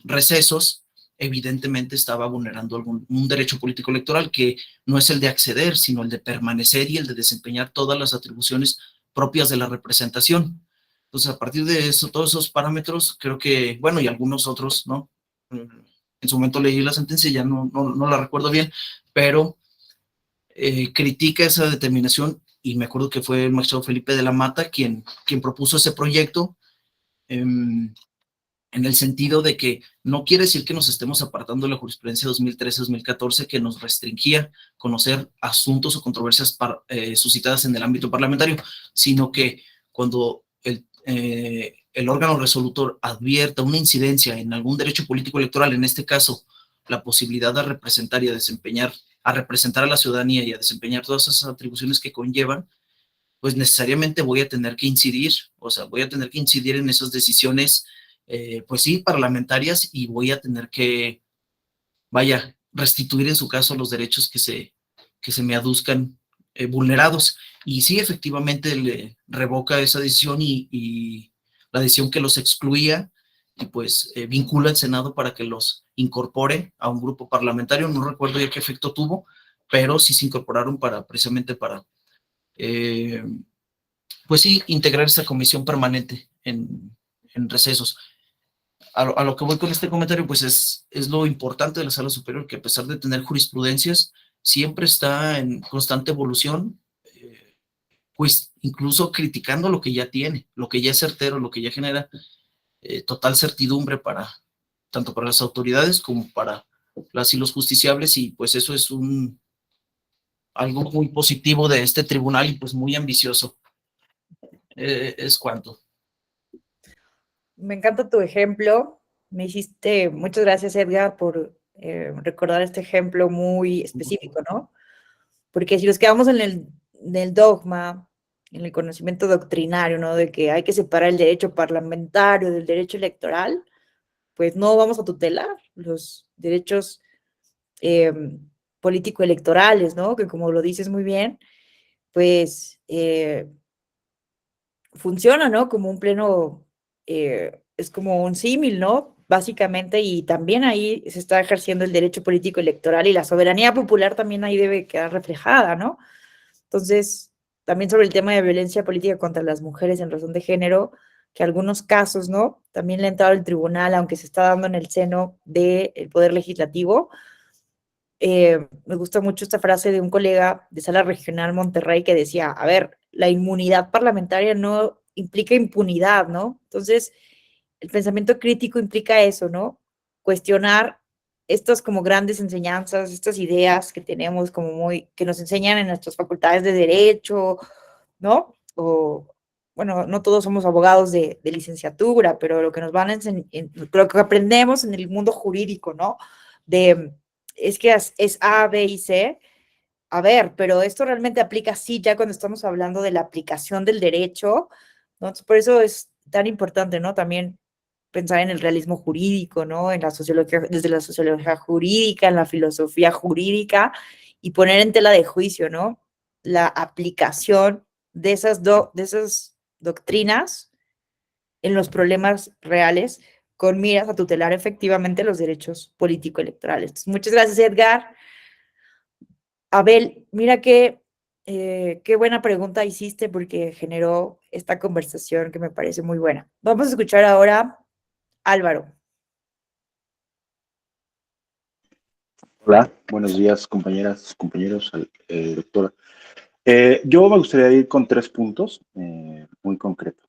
recesos, evidentemente estaba vulnerando un derecho político electoral que no es el de acceder, sino el de permanecer y el de desempeñar todas las atribuciones propias de la representación. Entonces, a partir de eso, todos esos parámetros, creo que, bueno, y algunos otros, ¿no? En su momento leí la sentencia, ya no la recuerdo bien, pero critica esa determinación, y me acuerdo que fue el magistrado Felipe de la Mata quien propuso ese proyecto, en el sentido de que no quiere decir que nos estemos apartando de la jurisprudencia 2013-2014 que nos restringía conocer asuntos o controversias suscitadas en el ámbito parlamentario, sino que cuando el órgano resolutor advierta una incidencia en algún derecho político electoral, en este caso, la posibilidad de representar y a representar a la ciudadanía y a desempeñar todas esas atribuciones que conllevan, pues necesariamente voy a tener que incidir, en esas decisiones, pues sí, parlamentarias, y voy a tener que, restituir en su caso los derechos que se me aduzcan vulnerados. Y sí, efectivamente le revoca esa decisión y la decisión que los excluía, y pues vincula al Senado para que los incorpore a un grupo parlamentario. No recuerdo ya qué efecto tuvo, pero sí se incorporaron precisamente para pues sí, integrar esa comisión permanente en recesos. A lo que voy con este comentario, pues es lo importante de la Sala Superior, que a pesar de tener jurisprudencias, siempre está en constante evolución, pues incluso criticando lo que ya tiene, lo que ya es certero, lo que ya genera total certidumbre tanto para las autoridades como para las y los justiciables, y pues eso es algo muy positivo de este tribunal, y pues muy ambicioso. Es cuanto. Me encanta tu ejemplo. Muchas gracias, Edgar, por recordar este ejemplo muy específico, ¿no? Porque si nos quedamos en el dogma, en el conocimiento doctrinario, ¿no? De que hay que separar el derecho parlamentario del derecho electoral, pues no vamos a tutelar los derechos político-electorales, ¿no? Que como lo dices muy bien, pues funciona, ¿no? Como un pleno, es como un símil, ¿no? Básicamente, y también ahí se está ejerciendo el derecho político electoral y la soberanía popular también ahí debe quedar reflejada, ¿no? Entonces, también sobre el tema de violencia política contra las mujeres en razón de género, que algunos casos, ¿no? También le ha entrado al tribunal, aunque se está dando en el seno del Poder Legislativo. Me gusta mucho esta frase de un colega de Sala Regional Monterrey que decía, a ver, la inmunidad parlamentaria no implica impunidad, ¿no? Entonces, el pensamiento crítico implica eso, ¿no? Cuestionar estas como grandes enseñanzas, estas ideas que tenemos como que nos enseñan en nuestras facultades de derecho, ¿no? O, bueno, no todos somos abogados de licenciatura, pero lo que nos van a enseñar, lo que aprendemos en el mundo jurídico, ¿no? Es que es A, B y C. A ver, pero esto realmente aplica así ya cuando estamos hablando de la aplicación del derecho, ¿no? Entonces, por eso es tan importante, ¿no? También pensar en el realismo jurídico, ¿no? En la sociología, desde la sociología jurídica, en la filosofía jurídica, y poner en tela de juicio, ¿no? La aplicación de de esas doctrinas en los problemas reales con miras a tutelar efectivamente los derechos político-electorales. Muchas gracias, Edgar. Abel, mira qué buena pregunta hiciste porque generó esta conversación que me parece muy buena. Vamos a escuchar ahora a Álvaro. Hola, buenos días, compañeras, compañeros, doctora. Yo me gustaría ir con 3 puntos muy concretos.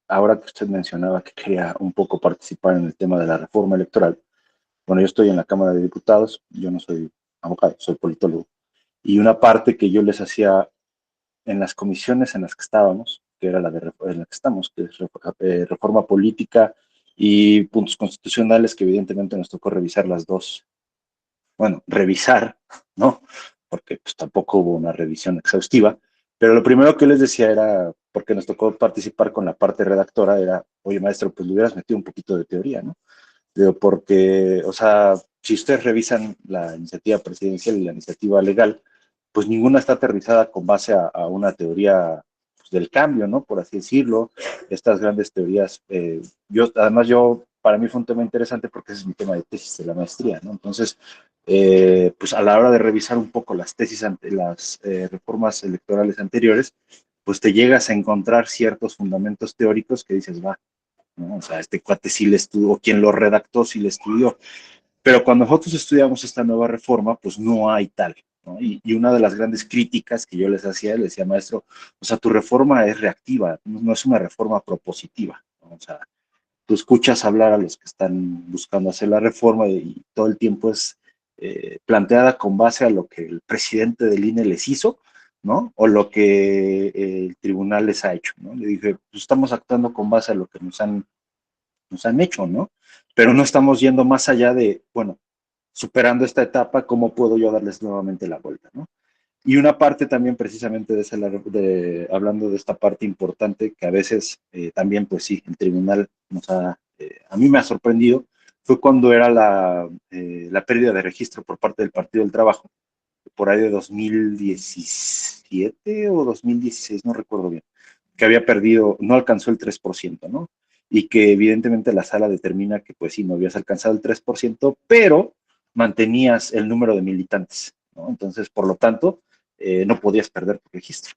Ahora que usted mencionaba que quería un poco participar en el tema de la reforma electoral, bueno, yo estoy en la Cámara de Diputados, yo no soy abogado, soy politólogo, y una parte que yo les hacía en las comisiones en las que estábamos, que era en la que estamos, que es reforma política y puntos constitucionales, que evidentemente nos tocó revisar las dos, bueno, revisar, ¿no? Porque pues tampoco hubo una revisión exhaustiva, pero lo primero que les decía era, porque nos tocó participar con la parte redactora, era, oye maestro, pues le hubieras metido un poquito de teoría, ¿no? Digo, porque, o sea, si ustedes revisan la iniciativa presidencial y la iniciativa legal, pues ninguna está aterrizada con base a una teoría pues, del cambio, ¿no? Por así decirlo, estas grandes teorías. Además, para mí fue un tema interesante porque ese es mi tema de tesis de la maestría, ¿no? Entonces, pues a la hora de revisar un poco las tesis ante las reformas electorales anteriores, pues te llegas a encontrar ciertos fundamentos teóricos que dices, va, ¿no? O sea, este cuate sí le estudió, o quien lo redactó sí le estudió. Pero cuando nosotros estudiamos esta nueva reforma, pues no hay tal, ¿no? Y una de las grandes críticas que yo les hacía, les decía, maestro, o sea, tu reforma es reactiva, no es una reforma propositiva, ¿no? O sea, tú escuchas hablar a los que están buscando hacer la reforma y todo el tiempo es planteada con base a lo que el presidente del INE les hizo, ¿no? O lo que el tribunal les ha hecho, ¿no? Le dije, pues estamos actuando con base a lo que nos han hecho, ¿no? Pero no estamos yendo más allá de, bueno, superando esta etapa, ¿cómo puedo yo darles nuevamente la vuelta, ¿no? Y una parte también precisamente hablando de esta parte importante que a veces también, pues sí, el tribunal a mí me ha sorprendido, fue cuando era la pérdida de registro por parte del Partido del Trabajo, por ahí de 2017 o 2016, no recuerdo bien, que había perdido, no alcanzó el 3%, ¿no? Y que evidentemente la sala determina que pues sí, no habías alcanzado el 3%, pero mantenías el número de militantes, ¿no? Entonces, por lo tanto, no podías perder tu registro.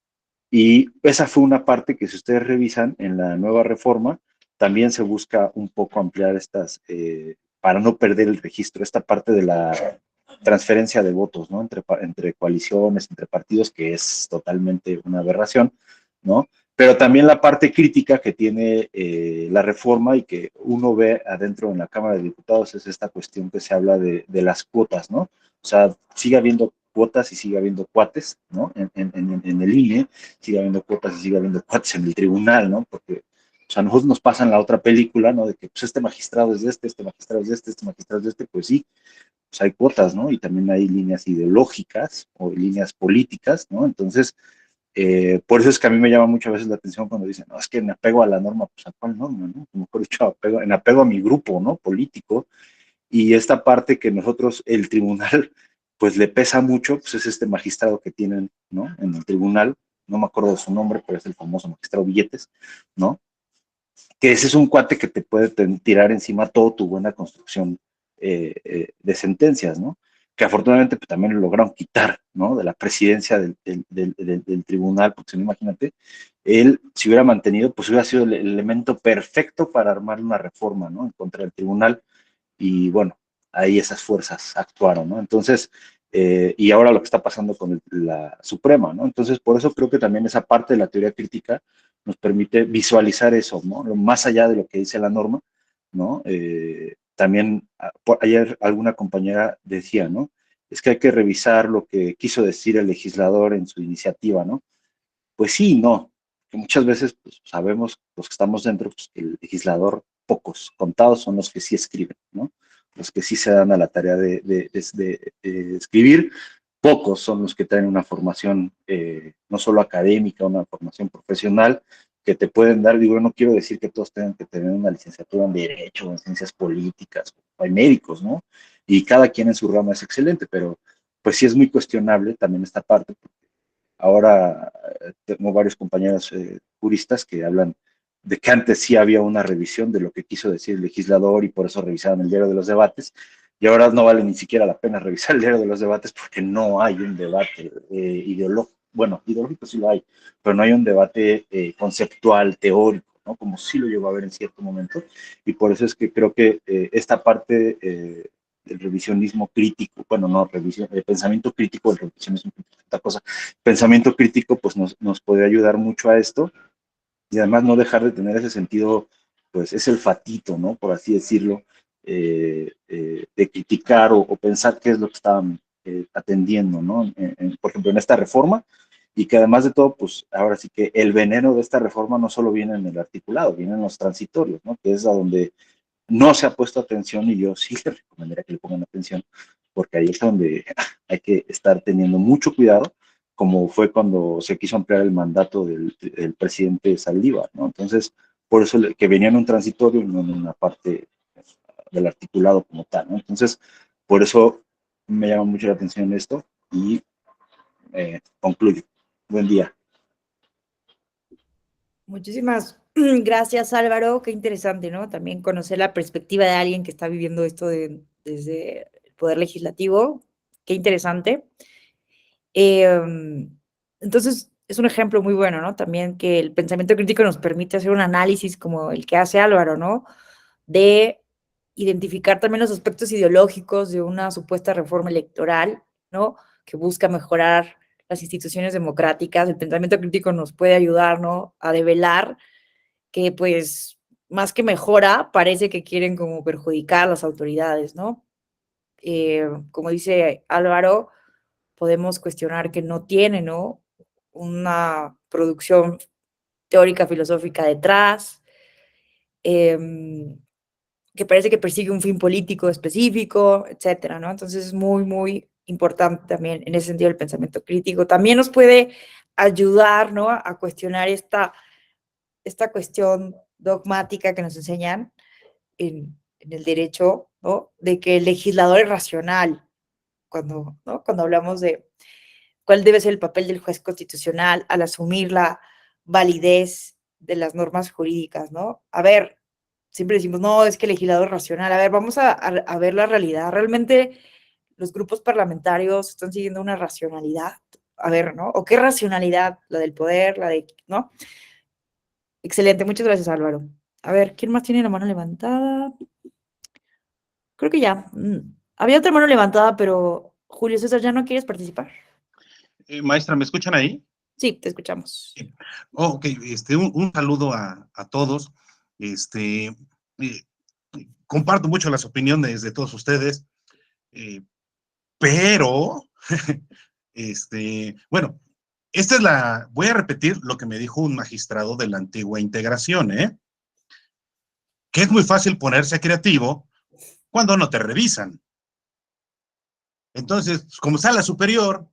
Y esa fue una parte que si ustedes revisan en la nueva reforma, también se busca un poco ampliar para no perder el registro, esta parte de la transferencia de votos, ¿no? Entre coaliciones, entre partidos, que es totalmente una aberración, ¿no? Pero también la parte crítica que tiene la reforma y que uno ve adentro en la Cámara de Diputados es esta cuestión que se habla de las cuotas, ¿no? O sea, sigue habiendo cuotas y sigue habiendo cuates, ¿no? En el INE, sigue habiendo cuotas y sigue habiendo cuates en el tribunal, ¿no? Porque o sea, a nosotros nos pasan la otra película, ¿no? De que pues este magistrado es de este magistrado es de este magistrado es de este, pues sí, pues hay cuotas, ¿no? Y también hay líneas ideológicas o líneas políticas, ¿no? Entonces, por eso es que a mí me llama muchas veces la atención cuando dicen, no, es que me apego a la norma, pues ¿a cuál norma, no? Mejor dicho, en apego a mi grupo, ¿no? Político. Y esta parte que nosotros, el tribunal, pues le pesa mucho, pues es este magistrado que tienen, ¿no? En el tribunal, no me acuerdo de su nombre, pero es el famoso magistrado Billetes, ¿no? Que ese es un cuate que te puede tirar encima todo tu buena construcción de sentencias, ¿no? Que afortunadamente pues, también lo lograron quitar, ¿no? De la presidencia del tribunal, porque si no, imagínate, él, si hubiera mantenido, pues hubiera sido el elemento perfecto para armar una reforma, ¿no? En contra del tribunal, y bueno, ahí esas fuerzas actuaron, ¿no? Entonces, y ahora lo que está pasando con la Suprema, ¿no? Entonces, por eso creo que también esa parte de la teoría crítica nos permite visualizar eso, ¿no? Más allá de lo que dice la norma, ¿no? también ayer alguna compañera decía, ¿no? Es que hay que revisar lo que quiso decir el legislador en su iniciativa, ¿no? Pues sí, no, que muchas veces pues, sabemos los que estamos dentro, pues, que el legislador, pocos, contados son los que sí escriben, ¿no? Los que sí se dan a la tarea de escribir, pocos son los que traen una formación no solo académica, una formación profesional que te pueden dar, digo, no quiero decir que todos tengan que tener una licenciatura en Derecho o en Ciencias Políticas, o hay médicos, ¿no? Y cada quien en su rama es excelente, pero pues sí es muy cuestionable también esta parte. Ahora tengo varios compañeros juristas que hablan de que antes sí había una revisión de lo que quiso decir el legislador y por eso revisaban el diario de los debates, y ahora no vale ni siquiera la pena revisar el diario de los debates porque no hay un debate ideológico. Bueno, ideológico sí lo hay, pero no hay un debate conceptual, teórico, ¿no? Como sí lo llegó a haber en cierto momento, y por eso es que creo que esta parte del revisionismo crítico, bueno, no, revisión, pensamiento crítico, el revisionismo crítico, esta cosa, pensamiento crítico, pues nos puede ayudar mucho a esto, y además no dejar de tener ese sentido, pues es el fatito, ¿no? Por así decirlo, de criticar o pensar qué es lo que estaban atendiendo, ¿no? Por ejemplo, en esta reforma, y que además de todo, pues ahora sí que el veneno de esta reforma no solo viene en el articulado, viene en los transitorios, ¿no? Que es a donde no se ha puesto atención y yo sí le recomendaría que le pongan atención, porque ahí es donde hay que estar teniendo mucho cuidado, como fue cuando se quiso ampliar el mandato del presidente Saldívar, ¿no? Entonces, por eso que venía en un transitorio y no en una parte del articulado como tal, ¿no? Entonces, por eso me llama mucho la atención esto y concluyo. Buen día. Muchísimas gracias, Álvaro. Qué interesante, ¿no? También conocer la perspectiva de alguien que está viviendo esto desde el Poder Legislativo. Qué interesante. Entonces, es un ejemplo muy bueno, ¿no? También que el pensamiento crítico nos permite hacer un análisis como el que hace Álvaro, ¿no? De identificar también los aspectos ideológicos de una supuesta reforma electoral, ¿no? Que busca mejorar las instituciones democráticas. El pensamiento crítico nos puede ayudar, ¿no? A develar que, pues, más que mejora, parece que quieren como perjudicar a las autoridades, ¿no? Como dice Álvaro, podemos cuestionar que no tiene, ¿no? Una producción teórica filosófica detrás, que parece que persigue un fin político específico, etcétera, ¿no? Entonces es muy, muy importante también en ese sentido el pensamiento crítico. También nos puede ayudar, ¿no? A cuestionar esta cuestión dogmática que nos enseñan en el derecho, ¿no? De que el legislador es racional, cuando, ¿no? Cuando hablamos de cuál debe ser el papel del juez constitucional al asumir la validez de las normas jurídicas, ¿no? A ver, siempre decimos, no, es que el legislador es racional. A ver, vamos a ver la realidad. ¿Realmente los grupos parlamentarios están siguiendo una racionalidad? A ver, ¿no? ¿O qué racionalidad? La del poder, la de, ¿no? Excelente, muchas gracias, Álvaro. A ver, ¿quién más tiene la mano levantada? Creo que ya. Había otra mano levantada, pero Julio César, ¿ya no quieres participar? Maestra, ¿me escuchan ahí? Sí, te escuchamos. Oh, ok, un saludo a todos. Comparto mucho las opiniones de todos ustedes, pero, bueno, voy a repetir lo que me dijo un magistrado de la antigua integración, que es muy fácil ponerse creativo cuando no te revisan. Entonces, como sala superior,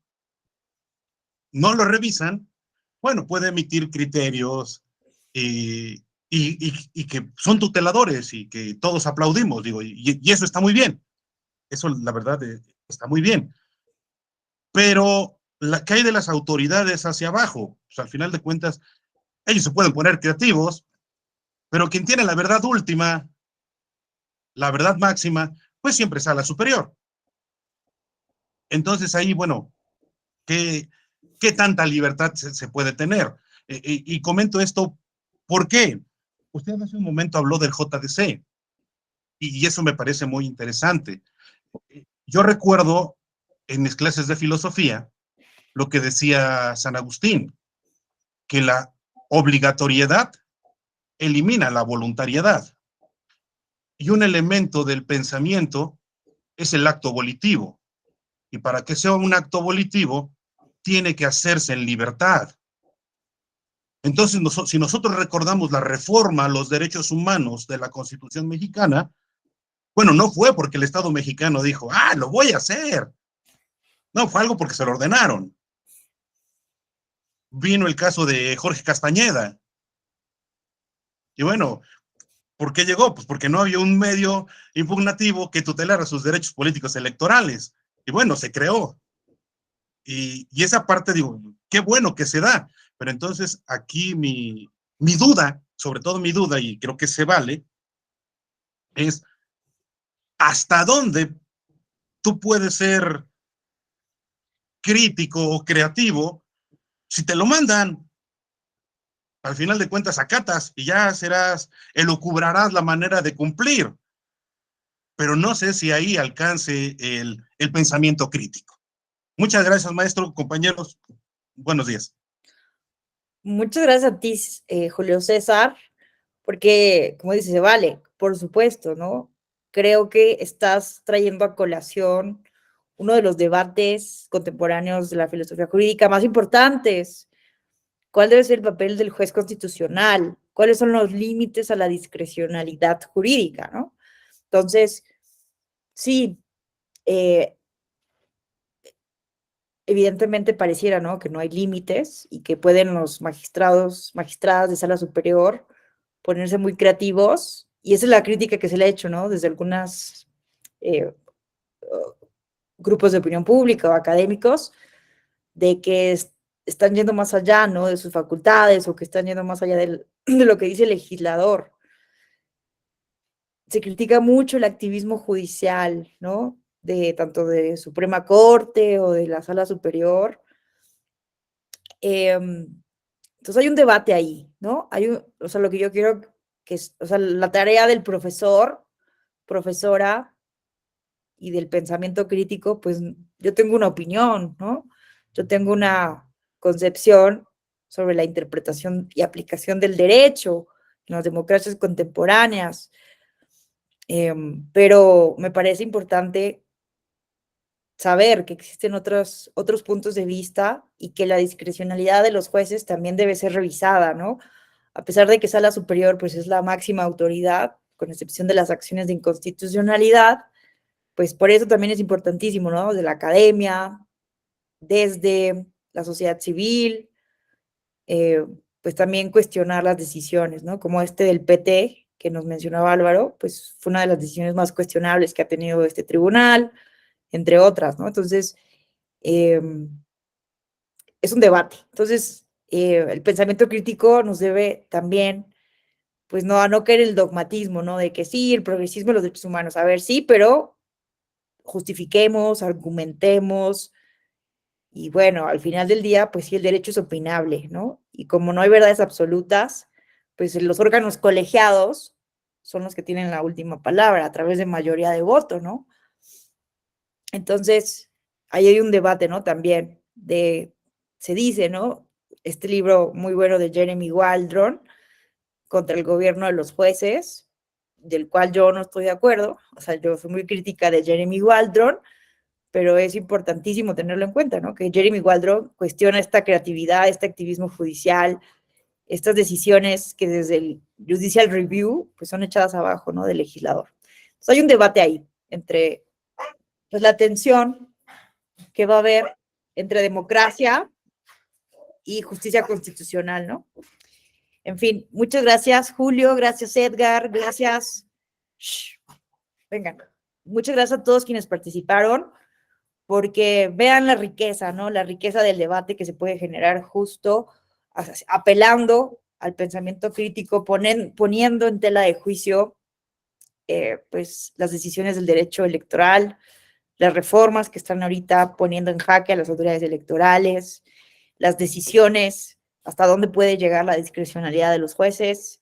no lo revisan, bueno, puede emitir criterios y que son tuteladores y que todos aplaudimos, digo, y eso está muy bien. Eso, la verdad, está muy bien. Pero, ¿qué hay de las autoridades hacia abajo? Pues, al final de cuentas, ellos se pueden poner creativos, pero quien tiene la verdad última, la verdad máxima, pues siempre es a la superior. Entonces, ahí, bueno, ¿qué tanta libertad se puede tener? Y comento esto, ¿por qué? Usted hace un momento habló del JDC, y eso me parece muy interesante. Yo recuerdo en mis clases de filosofía lo que decía San Agustín, que la obligatoriedad elimina la voluntariedad. Y un elemento del pensamiento es el acto volitivo. Y para que sea un acto volitivo, tiene que hacerse en libertad. Entonces, si nosotros recordamos la reforma a los derechos humanos de la Constitución mexicana, bueno, no fue porque el Estado mexicano dijo, lo voy a hacer. No, fue algo porque se lo ordenaron. Vino el caso de Jorge Castañeda. Y bueno, ¿por qué llegó? Pues porque no había un medio impugnativo que tutelara sus derechos políticos electorales. Y bueno, se creó. Y esa parte, digo, qué bueno que se da. Pero entonces aquí mi duda, sobre todo mi duda, y creo que se vale, es hasta dónde tú puedes ser crítico o creativo si te lo mandan. Al final de cuentas acatas y ya elucubrarás la manera de cumplir. Pero no sé si ahí alcance el pensamiento crítico. Muchas gracias, maestro, compañeros. Buenos días. Muchas gracias a ti, Julio César, porque, como dices, se vale, por supuesto, ¿no? Creo que estás trayendo a colación uno de los debates contemporáneos de la filosofía jurídica más importantes. ¿Cuál debe ser el papel del juez constitucional? ¿Cuáles son los límites a la discrecionalidad jurídica, ¿no? Entonces, sí, evidentemente pareciera, ¿no?, que no hay límites y que pueden los magistrados, magistradas de sala superior ponerse muy creativos, y esa es la crítica que se le ha hecho, ¿no?, desde algunos grupos de opinión pública o académicos, de que están yendo más allá, ¿no?, de sus facultades, o que están yendo más allá de lo que dice el legislador. Se critica mucho el activismo judicial, ¿no?, tanto de Suprema Corte o de la Sala Superior. Entonces hay un debate ahí, ¿no? O sea, lo que yo quiero o sea, la tarea del profesor, profesora y del pensamiento crítico, pues yo tengo una opinión, ¿no? Yo tengo una concepción sobre la interpretación y aplicación del derecho en las democracias contemporáneas, pero me parece importante saber que existen otros puntos de vista y que la discrecionalidad de los jueces también debe ser revisada, ¿no? A pesar de que Sala Superior pues es la máxima autoridad, con excepción de las acciones de inconstitucionalidad, pues por eso también es importantísimo, ¿no?, de la academia, desde la sociedad civil, pues también cuestionar las decisiones, ¿no?, como del PT, que nos mencionaba Álvaro, pues fue una de las decisiones más cuestionables que ha tenido este tribunal, entre otras, ¿no? Entonces, es un debate. Entonces, el pensamiento crítico nos debe también, pues no caer el dogmatismo, ¿no?, de que sí, el progresismo y los derechos humanos, a ver, sí, pero justifiquemos, argumentemos, y bueno, al final del día, pues sí, el derecho es opinable, ¿no? Y como no hay verdades absolutas, pues los órganos colegiados son los que tienen la última palabra a través de mayoría de voto, ¿no? Entonces, ahí hay un debate, ¿no?, también se dice, ¿no?, este libro muy bueno de Jeremy Waldron, Contra el gobierno de los jueces, del cual yo no estoy de acuerdo. O sea, yo soy muy crítica de Jeremy Waldron, pero es importantísimo tenerlo en cuenta, ¿no?, que Jeremy Waldron cuestiona esta creatividad, este activismo judicial, estas decisiones que desde el Judicial Review pues son echadas abajo, ¿no?, del legislador. Entonces hay un debate ahí entre pues la tensión que va a haber entre democracia y justicia constitucional, ¿no? En fin, muchas gracias, Julio, gracias, Edgar, gracias. Vengan, muchas gracias a todos quienes participaron, porque vean la riqueza, ¿no?, la riqueza del debate que se puede generar justo apelando al pensamiento crítico, poniendo en tela de juicio pues las decisiones del derecho electoral, las reformas que están ahorita poniendo en jaque a las autoridades electorales, las decisiones, hasta dónde puede llegar la discrecionalidad de los jueces,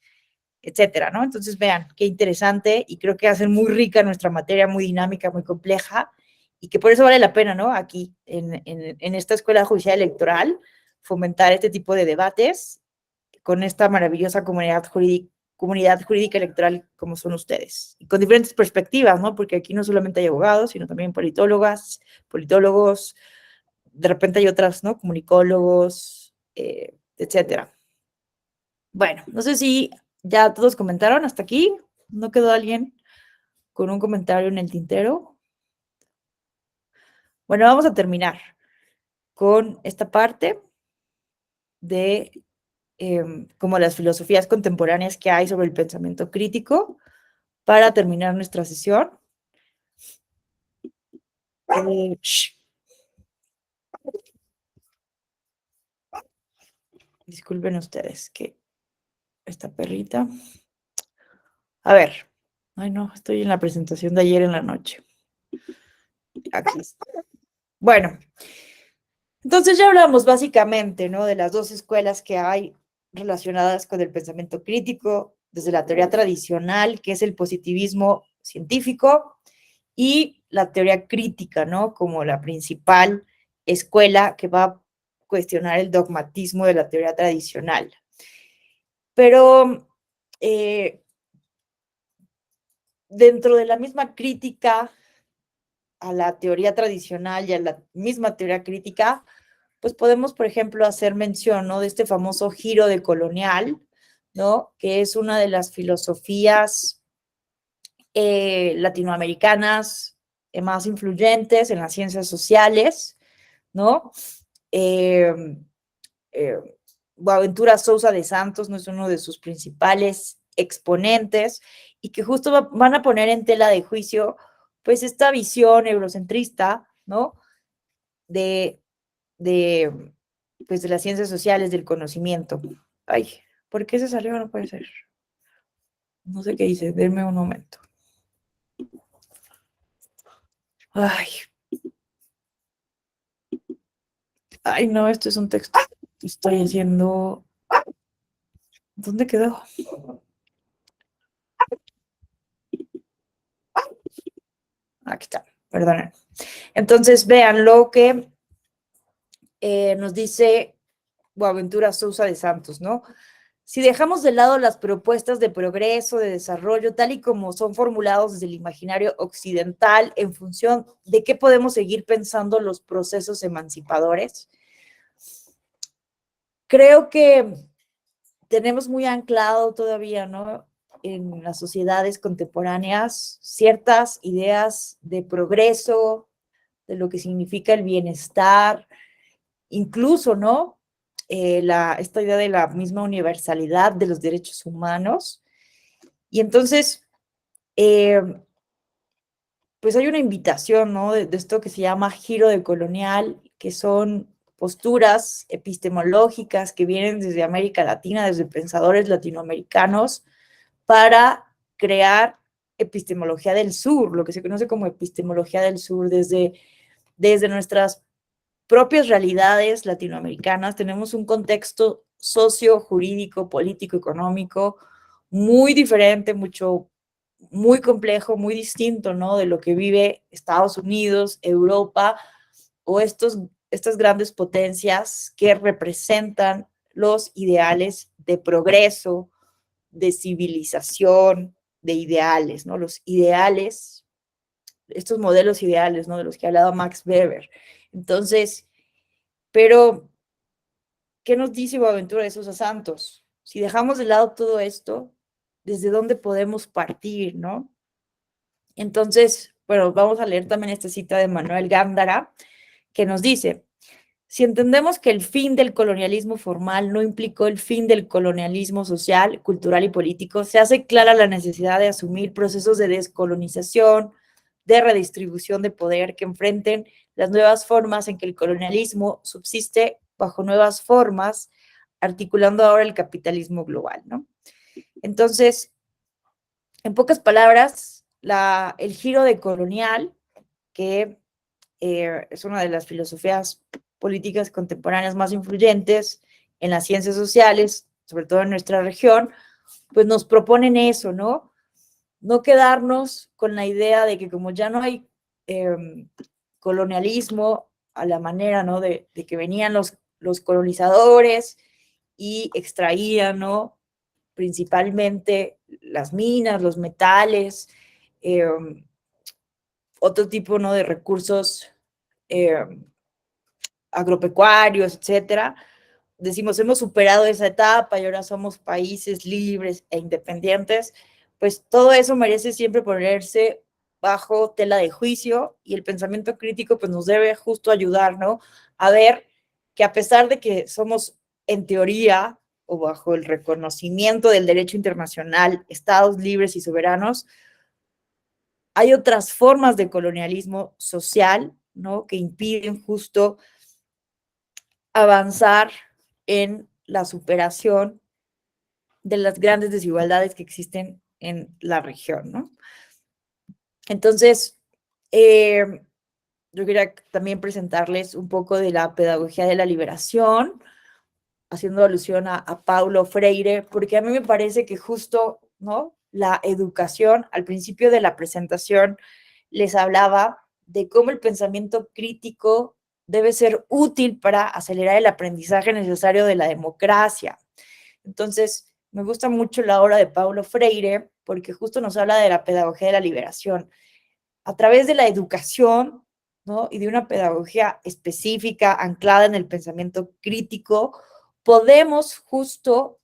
etcétera, ¿no? Entonces, vean, qué interesante, y creo que hacen muy rica nuestra materia, muy dinámica, muy compleja, y que por eso vale la pena, ¿no?, aquí, en esta Escuela Judicial Electoral, fomentar este tipo de debates con esta maravillosa comunidad comunidad jurídica electoral como son ustedes, y con diferentes perspectivas, ¿no? Porque aquí no solamente hay abogados, sino también politólogas, politólogos, de repente hay otras, ¿no? Comunicólogos, etcétera. Bueno, no sé si ya todos comentaron hasta aquí. ¿No quedó alguien con un comentario en el tintero? Bueno, vamos a terminar con esta parte de como las filosofías contemporáneas que hay sobre el pensamiento crítico para terminar nuestra sesión. Disculpen ustedes que esta perrita. A ver. Ay, no, estoy en la presentación de ayer en la noche. Aquí está. Bueno, entonces ya hablamos básicamente, ¿no? De las dos escuelas que hay relacionadas con el pensamiento crítico, desde la teoría tradicional, que es el positivismo científico, y la teoría crítica, ¿no? Como la principal escuela que va a cuestionar el dogmatismo de la teoría tradicional. Pero dentro de la misma crítica a la teoría tradicional y a la misma teoría crítica, pues podemos, por ejemplo, hacer mención, ¿no? De este famoso giro decolonial, ¿no? Que es una de las filosofías latinoamericanas más influyentes en las ciencias sociales, ¿no? Boaventura Sousa de Santos, ¿no? Es uno de sus principales exponentes y que justo van a poner en tela de juicio, pues, esta visión eurocentrista, ¿no? Pues, de las ciencias sociales, del conocimiento. Ay, ¿por qué se salió? No puede ser. No sé qué dice, denme un momento. Ay, no, esto es un texto. Estoy haciendo. ¿Dónde quedó? Aquí está, perdonen. Entonces, vean lo que nos dice Boaventura Sousa de Santos, ¿no? Si dejamos de lado las propuestas de progreso, de desarrollo, tal y como son formulados desde el imaginario occidental, en función de qué podemos seguir pensando los procesos emancipadores, creo que tenemos muy anclado todavía, ¿no? En las sociedades contemporáneas, ciertas ideas de progreso, de lo que significa el bienestar, incluso, ¿no? Esta idea de la misma universalidad de los derechos humanos. Y entonces, pues hay una invitación, ¿no? De esto que se llama giro decolonial, que son posturas epistemológicas que vienen desde América Latina, desde pensadores latinoamericanos, para crear epistemología del sur, lo que se conoce como epistemología del sur, desde nuestras propias realidades latinoamericanas. Tenemos un contexto socio, jurídico, político, económico muy diferente, muy complejo, muy distinto, ¿no? De lo que vive Estados Unidos, Europa o estas grandes potencias que representan los ideales de progreso, de civilización, de ideales, ¿no? Los ideales, estos modelos ideales, ¿no? De los que ha hablado Max Weber. Entonces, pero, ¿qué nos dice Boaventura de Sousa Santos? Si dejamos de lado todo esto, ¿desde dónde podemos partir, no? Entonces, bueno, vamos a leer también esta cita de Manuel Gándara, que nos dice: si entendemos que el fin del colonialismo formal no implicó el fin del colonialismo social, cultural y político, se hace clara la necesidad de asumir procesos de descolonización, de redistribución de poder que enfrenten las nuevas formas en que el colonialismo subsiste bajo nuevas formas, articulando ahora el capitalismo global, ¿no? Entonces, en pocas palabras, el giro decolonial, que es una de las filosofías políticas contemporáneas más influyentes en las ciencias sociales, sobre todo en nuestra región, pues nos proponen eso, ¿no? No quedarnos con la idea de que como ya no hay colonialismo a la manera, ¿no? De que venían los colonizadores y extraían, ¿no? principalmente las minas, los metales, otro tipo, ¿no?, de recursos agropecuarios, etcétera. Decimos, hemos superado esa etapa y ahora somos países libres e independientes, pues todo eso merece siempre ponerse bajo tela de juicio, y el pensamiento crítico pues nos debe justo ayudar, ¿no?, a ver que a pesar de que somos en teoría o bajo el reconocimiento del derecho internacional estados libres y soberanos, hay otras formas de colonialismo social, ¿no?, que impiden justo avanzar en la superación de las grandes desigualdades que existen en la región, ¿no? Entonces, yo quería también presentarles un poco de la pedagogía de la liberación, haciendo alusión a Paulo Freire, porque a mí me parece que justo, ¿no?, la educación, al principio de la presentación, les hablaba de cómo el pensamiento crítico debe ser útil para acelerar el aprendizaje necesario de la democracia. Entonces, me gusta mucho la obra de Paulo Freire porque justo nos habla de la pedagogía de la liberación. A través de la educación, ¿no?, y de una pedagogía específica anclada en el pensamiento crítico, podemos justo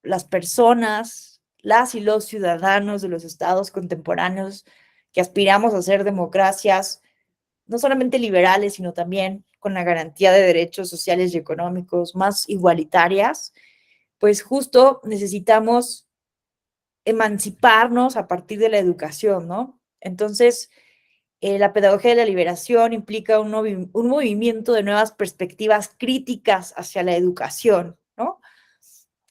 las personas, las y los ciudadanos de los estados contemporáneos que aspiramos a ser democracias no solamente liberales, sino también con la garantía de derechos sociales y económicos más igualitarias, pues justo necesitamos emanciparnos a partir de la educación, ¿no? Entonces, la pedagogía de la liberación implica un movimiento de nuevas perspectivas críticas hacia la educación, ¿no?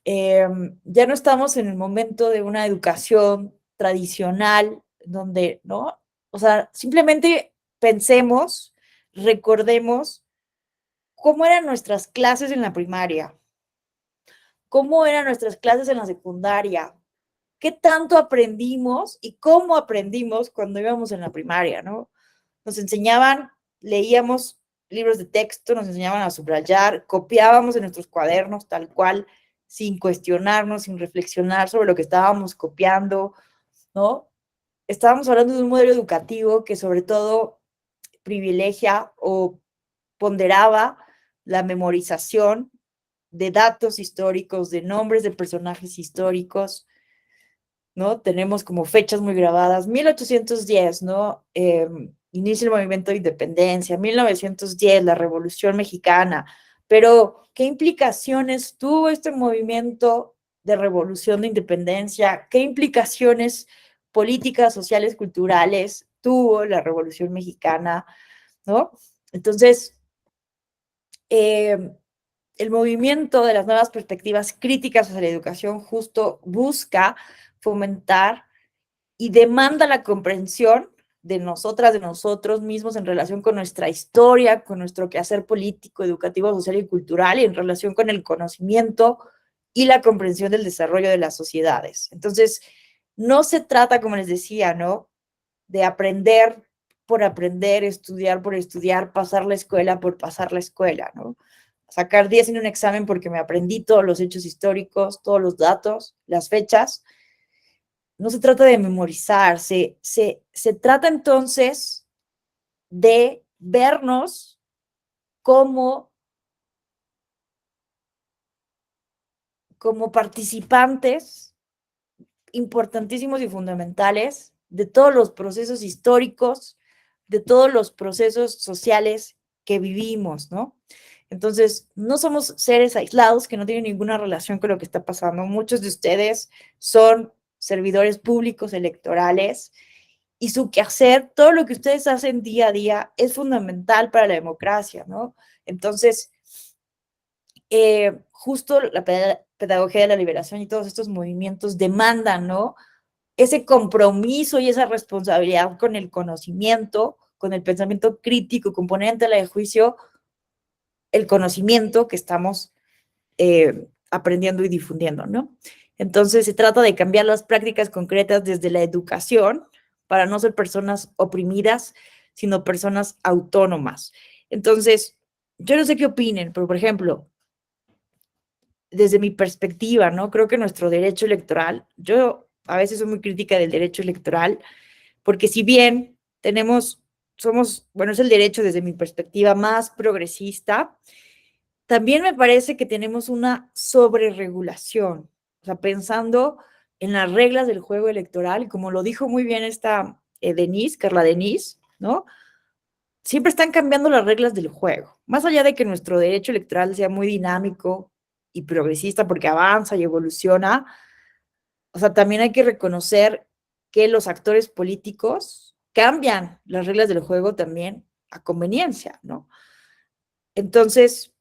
Ya no estamos en el momento de una educación tradicional donde, ¿no? O sea, simplemente pensemos, recordemos cómo eran nuestras clases en la primaria, cómo eran nuestras clases en la secundaria, qué tanto aprendimos y cómo aprendimos cuando íbamos en la primaria, ¿no? Nos enseñaban, leíamos libros de texto, nos enseñaban a subrayar, copiábamos en nuestros cuadernos tal cual, sin cuestionarnos, sin reflexionar sobre lo que estábamos copiando, ¿no? Estábamos hablando de un modelo educativo que sobre todo privilegia o ponderaba la memorización de datos históricos, de nombres de personajes históricos, ¿no? Tenemos como fechas muy grabadas, 1810, ¿no? Inicia el movimiento de independencia, 1910, la Revolución Mexicana, pero ¿qué implicaciones tuvo este movimiento de revolución de independencia? ¿Qué implicaciones políticas, sociales, culturales tuvo la Revolución Mexicana, ¿no? Entonces, el movimiento de las nuevas perspectivas críticas hacia la educación justo busca fomentar y demanda la comprensión de nosotras, de nosotros mismos en relación con nuestra historia, con nuestro quehacer político, educativo, social y cultural, y en relación con el conocimiento y la comprensión del desarrollo de las sociedades. Entonces, no se trata, como les decía, ¿no?, de aprender por aprender, estudiar por estudiar, pasar la escuela por pasar la escuela, ¿no? Sacar 10 en un examen porque me aprendí todos los hechos históricos, todos los datos, las fechas. No se trata de memorizar, se trata entonces de vernos como participantes importantísimos y fundamentales de todos los procesos históricos, de todos los procesos sociales que vivimos, ¿no? Entonces, no somos seres aislados que no tienen ninguna relación con lo que está pasando. Muchos de ustedes son servidores públicos electorales y su quehacer, todo lo que ustedes hacen día a día es fundamental para la democracia, ¿no? Entonces, justo la pedagogía de la liberación y todos estos movimientos demandan, ¿no?, ese compromiso y esa responsabilidad con el conocimiento, con el pensamiento crítico, con poner en tela de juicio el conocimiento que estamos aprendiendo y difundiendo, ¿no? Entonces, se trata de cambiar las prácticas concretas desde la educación para no ser personas oprimidas, sino personas autónomas. Entonces, yo no sé qué opinen, pero, por ejemplo, desde mi perspectiva, ¿no? Creo que nuestro derecho electoral, yo a veces soy muy crítica del derecho electoral, porque si bien bueno, es el derecho desde mi perspectiva más progresista, también me parece que tenemos una sobreregulación, o sea, pensando en las reglas del juego electoral, como lo dijo muy bien esta Carla Denise, ¿no? Siempre están cambiando las reglas del juego. Más allá de que nuestro derecho electoral sea muy dinámico y progresista porque avanza y evoluciona, o sea, también hay que reconocer que los actores políticos cambian las reglas del juego también a conveniencia, ¿no? Entonces,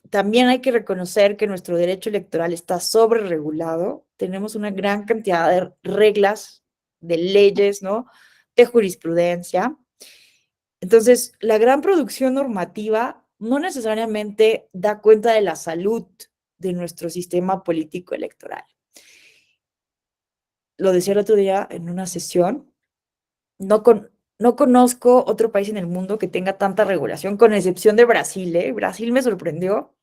también hay que reconocer que nuestro derecho electoral está sobreregulado. Tenemos una gran cantidad de reglas, de leyes, ¿no? De jurisprudencia. Entonces, la gran producción normativa no necesariamente da cuenta de la salud de nuestro sistema político electoral. Lo decía el otro día en una sesión, no conozco otro país en el mundo que tenga tanta regulación, con excepción de Brasil, ¿eh? Brasil me sorprendió.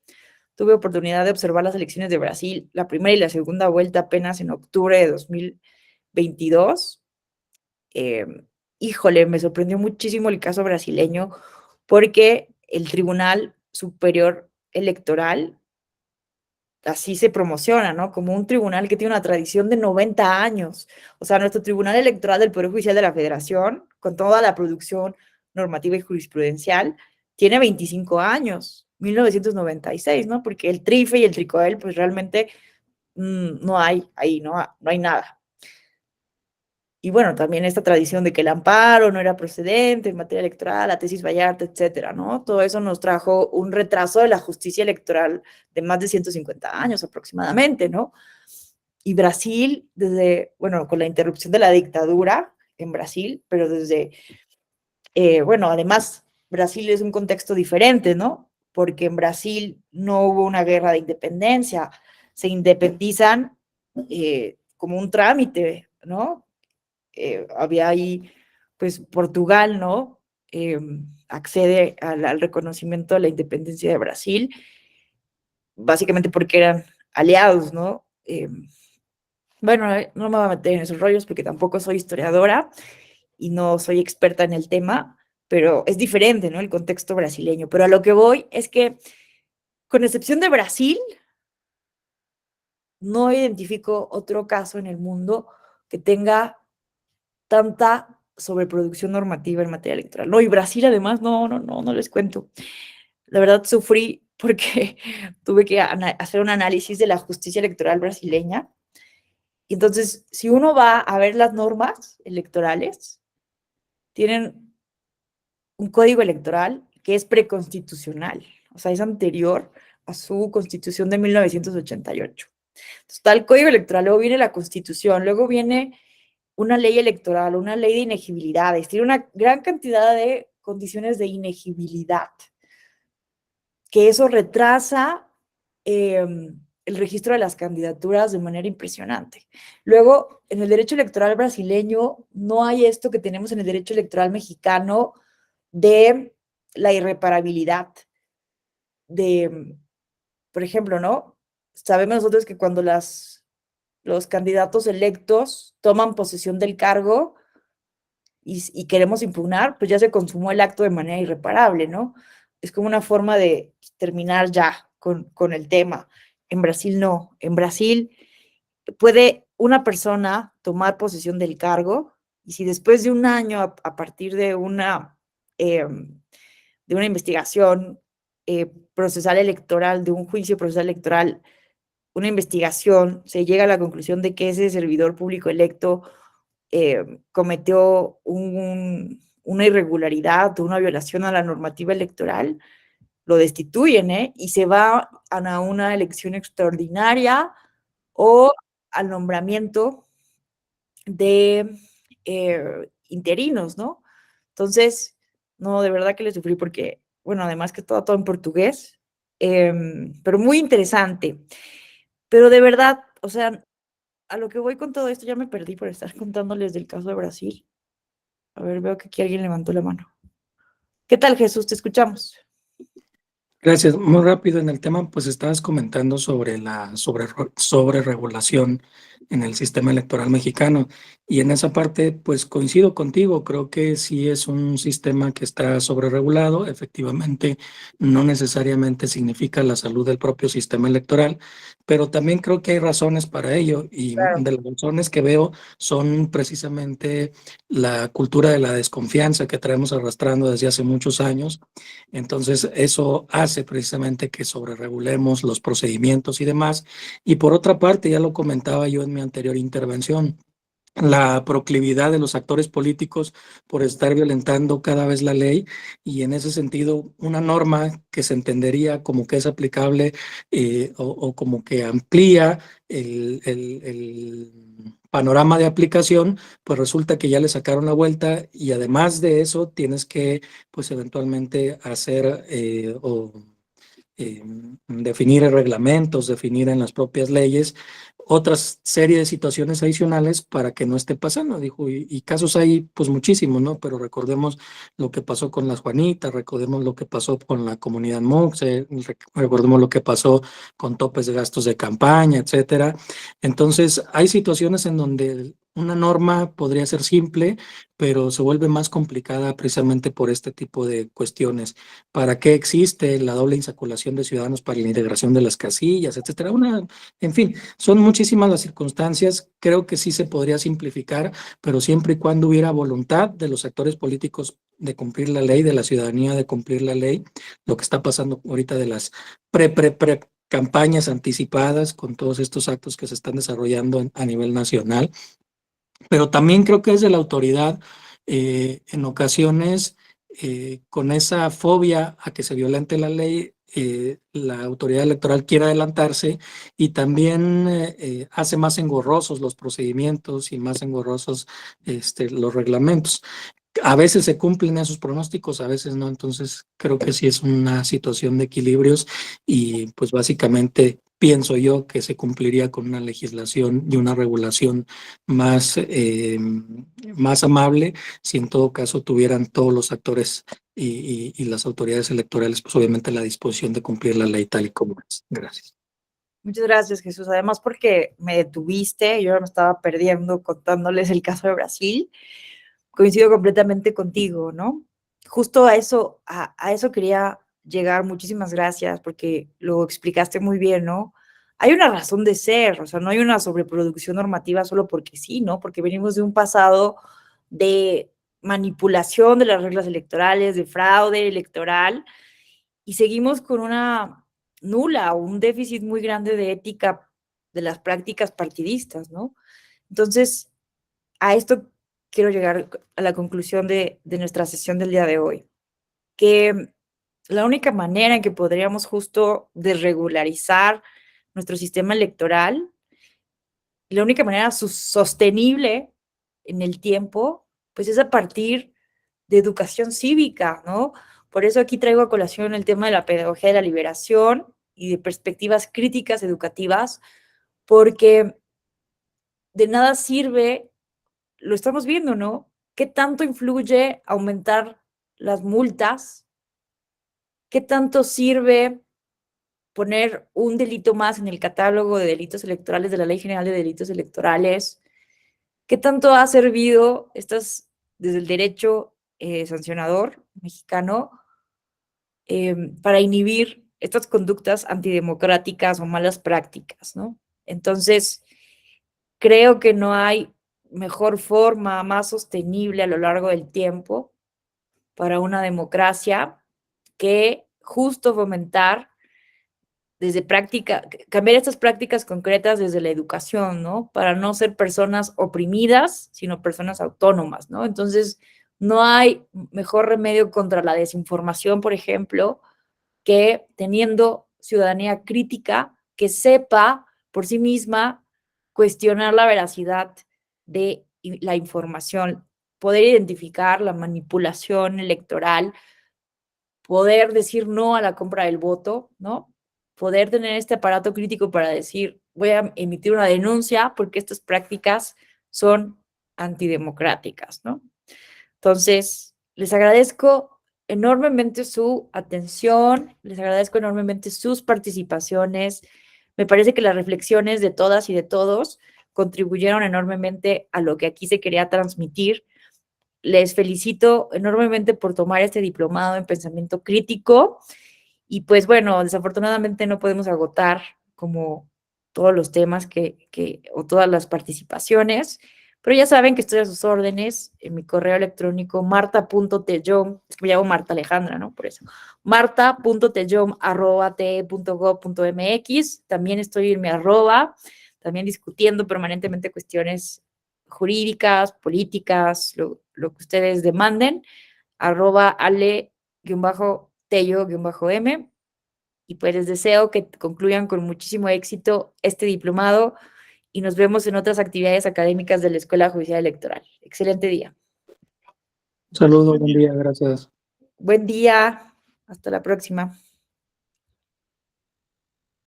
Tuve oportunidad de observar las elecciones de Brasil, la primera y la segunda vuelta apenas en octubre de 2022. Eh, Híjole, me sorprendió muchísimo el caso brasileño porque el Tribunal Superior Electoral así se promociona, ¿no? Como un tribunal que tiene una tradición de 90 años. O sea, nuestro Tribunal Electoral del Poder Judicial de la Federación, con toda la producción normativa y jurisprudencial, tiene 25 años, 1996, ¿no? Porque el TRIFE y el TRICOEL, pues realmente no hay ahí, no hay nada. Y bueno, también esta tradición de que el amparo no era procedente en materia electoral, la tesis Vallarta, etcétera, ¿no? Todo eso nos trajo un retraso de la justicia electoral de más de 150 años aproximadamente, ¿no? Y Brasil, bueno, con la interrupción de la dictadura en Brasil, pero bueno, además, Brasil es un contexto diferente, ¿no? Porque en Brasil no hubo una guerra de independencia, se independizan como un trámite, ¿no? Había ahí, pues Portugal, ¿no? Accede al reconocimiento de la independencia de Brasil, básicamente porque eran aliados, ¿no? Bueno, no me voy a meter en esos rollos porque tampoco soy historiadora y no soy experta en el tema, pero es diferente, ¿no? El contexto brasileño. Pero a lo que voy es que, con excepción de Brasil, no identifico otro caso en el mundo que tenga tanta sobreproducción normativa en materia electoral. No, y Brasil además, no les cuento. La verdad sufrí porque tuve que hacer un análisis de la justicia electoral brasileña. Y entonces, si uno va a ver las normas electorales, tienen un código electoral que es preconstitucional, o sea, es anterior a su constitución de 1988. Entonces, está el código electoral, luego viene la constitución, luego viene una ley electoral, una ley de inegibilidades, tiene una gran cantidad de condiciones de inegibilidad, que eso retrasa el registro de las candidaturas de manera impresionante. Luego, en el derecho electoral brasileño no hay esto que tenemos en el derecho electoral mexicano de la irreparabilidad, por ejemplo, ¿no? Sabemos nosotros que cuando los candidatos electos toman posesión del cargo y queremos impugnar, pues ya se consumó el acto de manera irreparable, ¿no? Es como una forma de terminar ya con el tema. En Brasil no. En Brasil puede una persona tomar posesión del cargo y si después de un año, a partir de una investigación procesal electoral, de un juicio procesal electoral, una investigación, se llega a la conclusión de que ese servidor público electo cometió una irregularidad o una violación a la normativa electoral, lo destituyen, y se va a una elección extraordinaria o al nombramiento de interinos, ¿no? Entonces, no, de verdad que le sufrí porque, bueno, además que todo en portugués, pero muy interesante. Pero de verdad, o sea, a lo que voy con todo esto, ya me perdí por estar contándoles del caso de Brasil. A ver, veo que aquí alguien levantó la mano. ¿Qué tal, Jesús? Te escuchamos. Gracias. Muy rápido en el tema, pues estabas comentando sobre la sobreregulación en el sistema electoral mexicano y en esa parte, pues coincido contigo. Creo que sí es un sistema que está sobreregulado. Efectivamente, no necesariamente significa la salud del propio sistema electoral, pero también creo que hay razones para ello y Claro. de las razones que veo son precisamente la cultura de la desconfianza que traemos arrastrando desde hace muchos años. Entonces, eso hace precisamente que sobreregulemos los procedimientos y demás. Y por otra parte, ya lo comentaba yo en mi anterior intervención, la proclividad de los actores políticos por estar violentando cada vez la ley y en ese sentido una norma que se entendería como que es aplicable o como que amplía el panorama de aplicación, pues resulta que ya le sacaron la vuelta y además de eso tienes que pues eventualmente hacer definir reglamentos, definir en las propias leyes otras serie de situaciones adicionales para que no esté pasando, dijo, y casos hay pues muchísimos, ¿no? Pero recordemos lo que pasó con las Juanitas, recordemos lo que pasó con la comunidad MUX, recordemos lo que pasó con topes de gastos de campaña, etcétera. Entonces, hay situaciones en donde una norma podría ser simple, pero se vuelve más complicada precisamente por este tipo de cuestiones. ¿Para qué existe la doble insaculación de ciudadanos para la integración de las casillas, etcétera? En fin, son muchísimas las circunstancias. Creo que sí se podría simplificar, pero siempre y cuando hubiera voluntad de los actores políticos de cumplir la ley, de la ciudadanía de cumplir la ley, lo que está pasando ahorita de las pre campañas anticipadas con todos estos actos que se están desarrollando a nivel nacional. Pero también creo que es de la autoridad, en ocasiones, con esa fobia a que se violente la ley, la autoridad electoral quiere adelantarse y también hace más engorrosos los procedimientos y más engorrosos los reglamentos. A veces se cumplen esos pronósticos, a veces no. Entonces creo que sí es una situación de equilibrios y pues básicamente pienso yo que se cumpliría con una legislación y una regulación más, más amable si en todo caso tuvieran todos los actores y las autoridades electorales, pues obviamente la disposición de cumplir la ley tal y como es. Gracias. Muchas gracias, Jesús. Además, porque me detuviste, yo me estaba perdiendo contándoles el caso de Brasil. Coincido completamente contigo, ¿no? Justo a eso quería llegar. Muchísimas gracias, porque lo explicaste muy bien, ¿no? Hay una razón de ser, o sea, no hay una sobreproducción normativa solo porque sí, ¿no? Porque venimos de un pasado de manipulación de las reglas electorales, de fraude electoral, y seguimos con una nula o un déficit muy grande de ética de las prácticas partidistas, ¿no? Entonces, a esto quiero llegar a la conclusión de nuestra sesión del día de hoy, que la única manera en que podríamos justo desregularizar nuestro sistema electoral, la única manera sostenible en el tiempo, pues es a partir de educación cívica, ¿no? Por eso aquí traigo a colación el tema de la pedagogía de la liberación y de perspectivas críticas educativas, porque de nada sirve, lo estamos viendo, ¿no? ¿Qué tanto influye aumentar las multas? ¿Qué tanto sirve poner un delito más en el catálogo de delitos electorales de la Ley General de Delitos Electorales? ¿Qué tanto ha servido desde el derecho sancionador mexicano para inhibir estas conductas antidemocráticas o malas prácticas, ¿no? Entonces, creo que no hay mejor forma, más sostenible a lo largo del tiempo para una democracia que justo fomentar cambiar estas prácticas concretas desde la educación, ¿no? Para no ser personas oprimidas, sino personas autónomas, ¿no? Entonces, no hay mejor remedio contra la desinformación, por ejemplo, que teniendo ciudadanía crítica que sepa por sí misma cuestionar la veracidad de la información, poder identificar la manipulación electoral, poder decir no a la compra del voto, ¿no? Poder tener este aparato crítico para decir, voy a emitir una denuncia porque estas prácticas son antidemocráticas, ¿no? Entonces, les agradezco enormemente su atención, les agradezco enormemente sus participaciones. Me parece que las reflexiones de todas y de todos contribuyeron enormemente a lo que aquí se quería transmitir. Les felicito enormemente por tomar este diplomado en pensamiento crítico. Y pues bueno, desafortunadamente no podemos agotar como todos los temas o todas las participaciones, pero ya saben que estoy a sus órdenes en mi correo electrónico marta.tellom, es que me llamo Marta Alejandra, ¿no? Por eso, marta.tellom@te.gov.mx, también estoy en mi arroba, también discutiendo permanentemente cuestiones jurídicas, políticas, lo que ustedes demanden, @ale_tello_m, y pues les deseo que concluyan con muchísimo éxito este diplomado y nos vemos en otras actividades académicas de la Escuela Judicial Electoral. Excelente día. Saludos, buen día, gracias. Buen día. Hasta la próxima.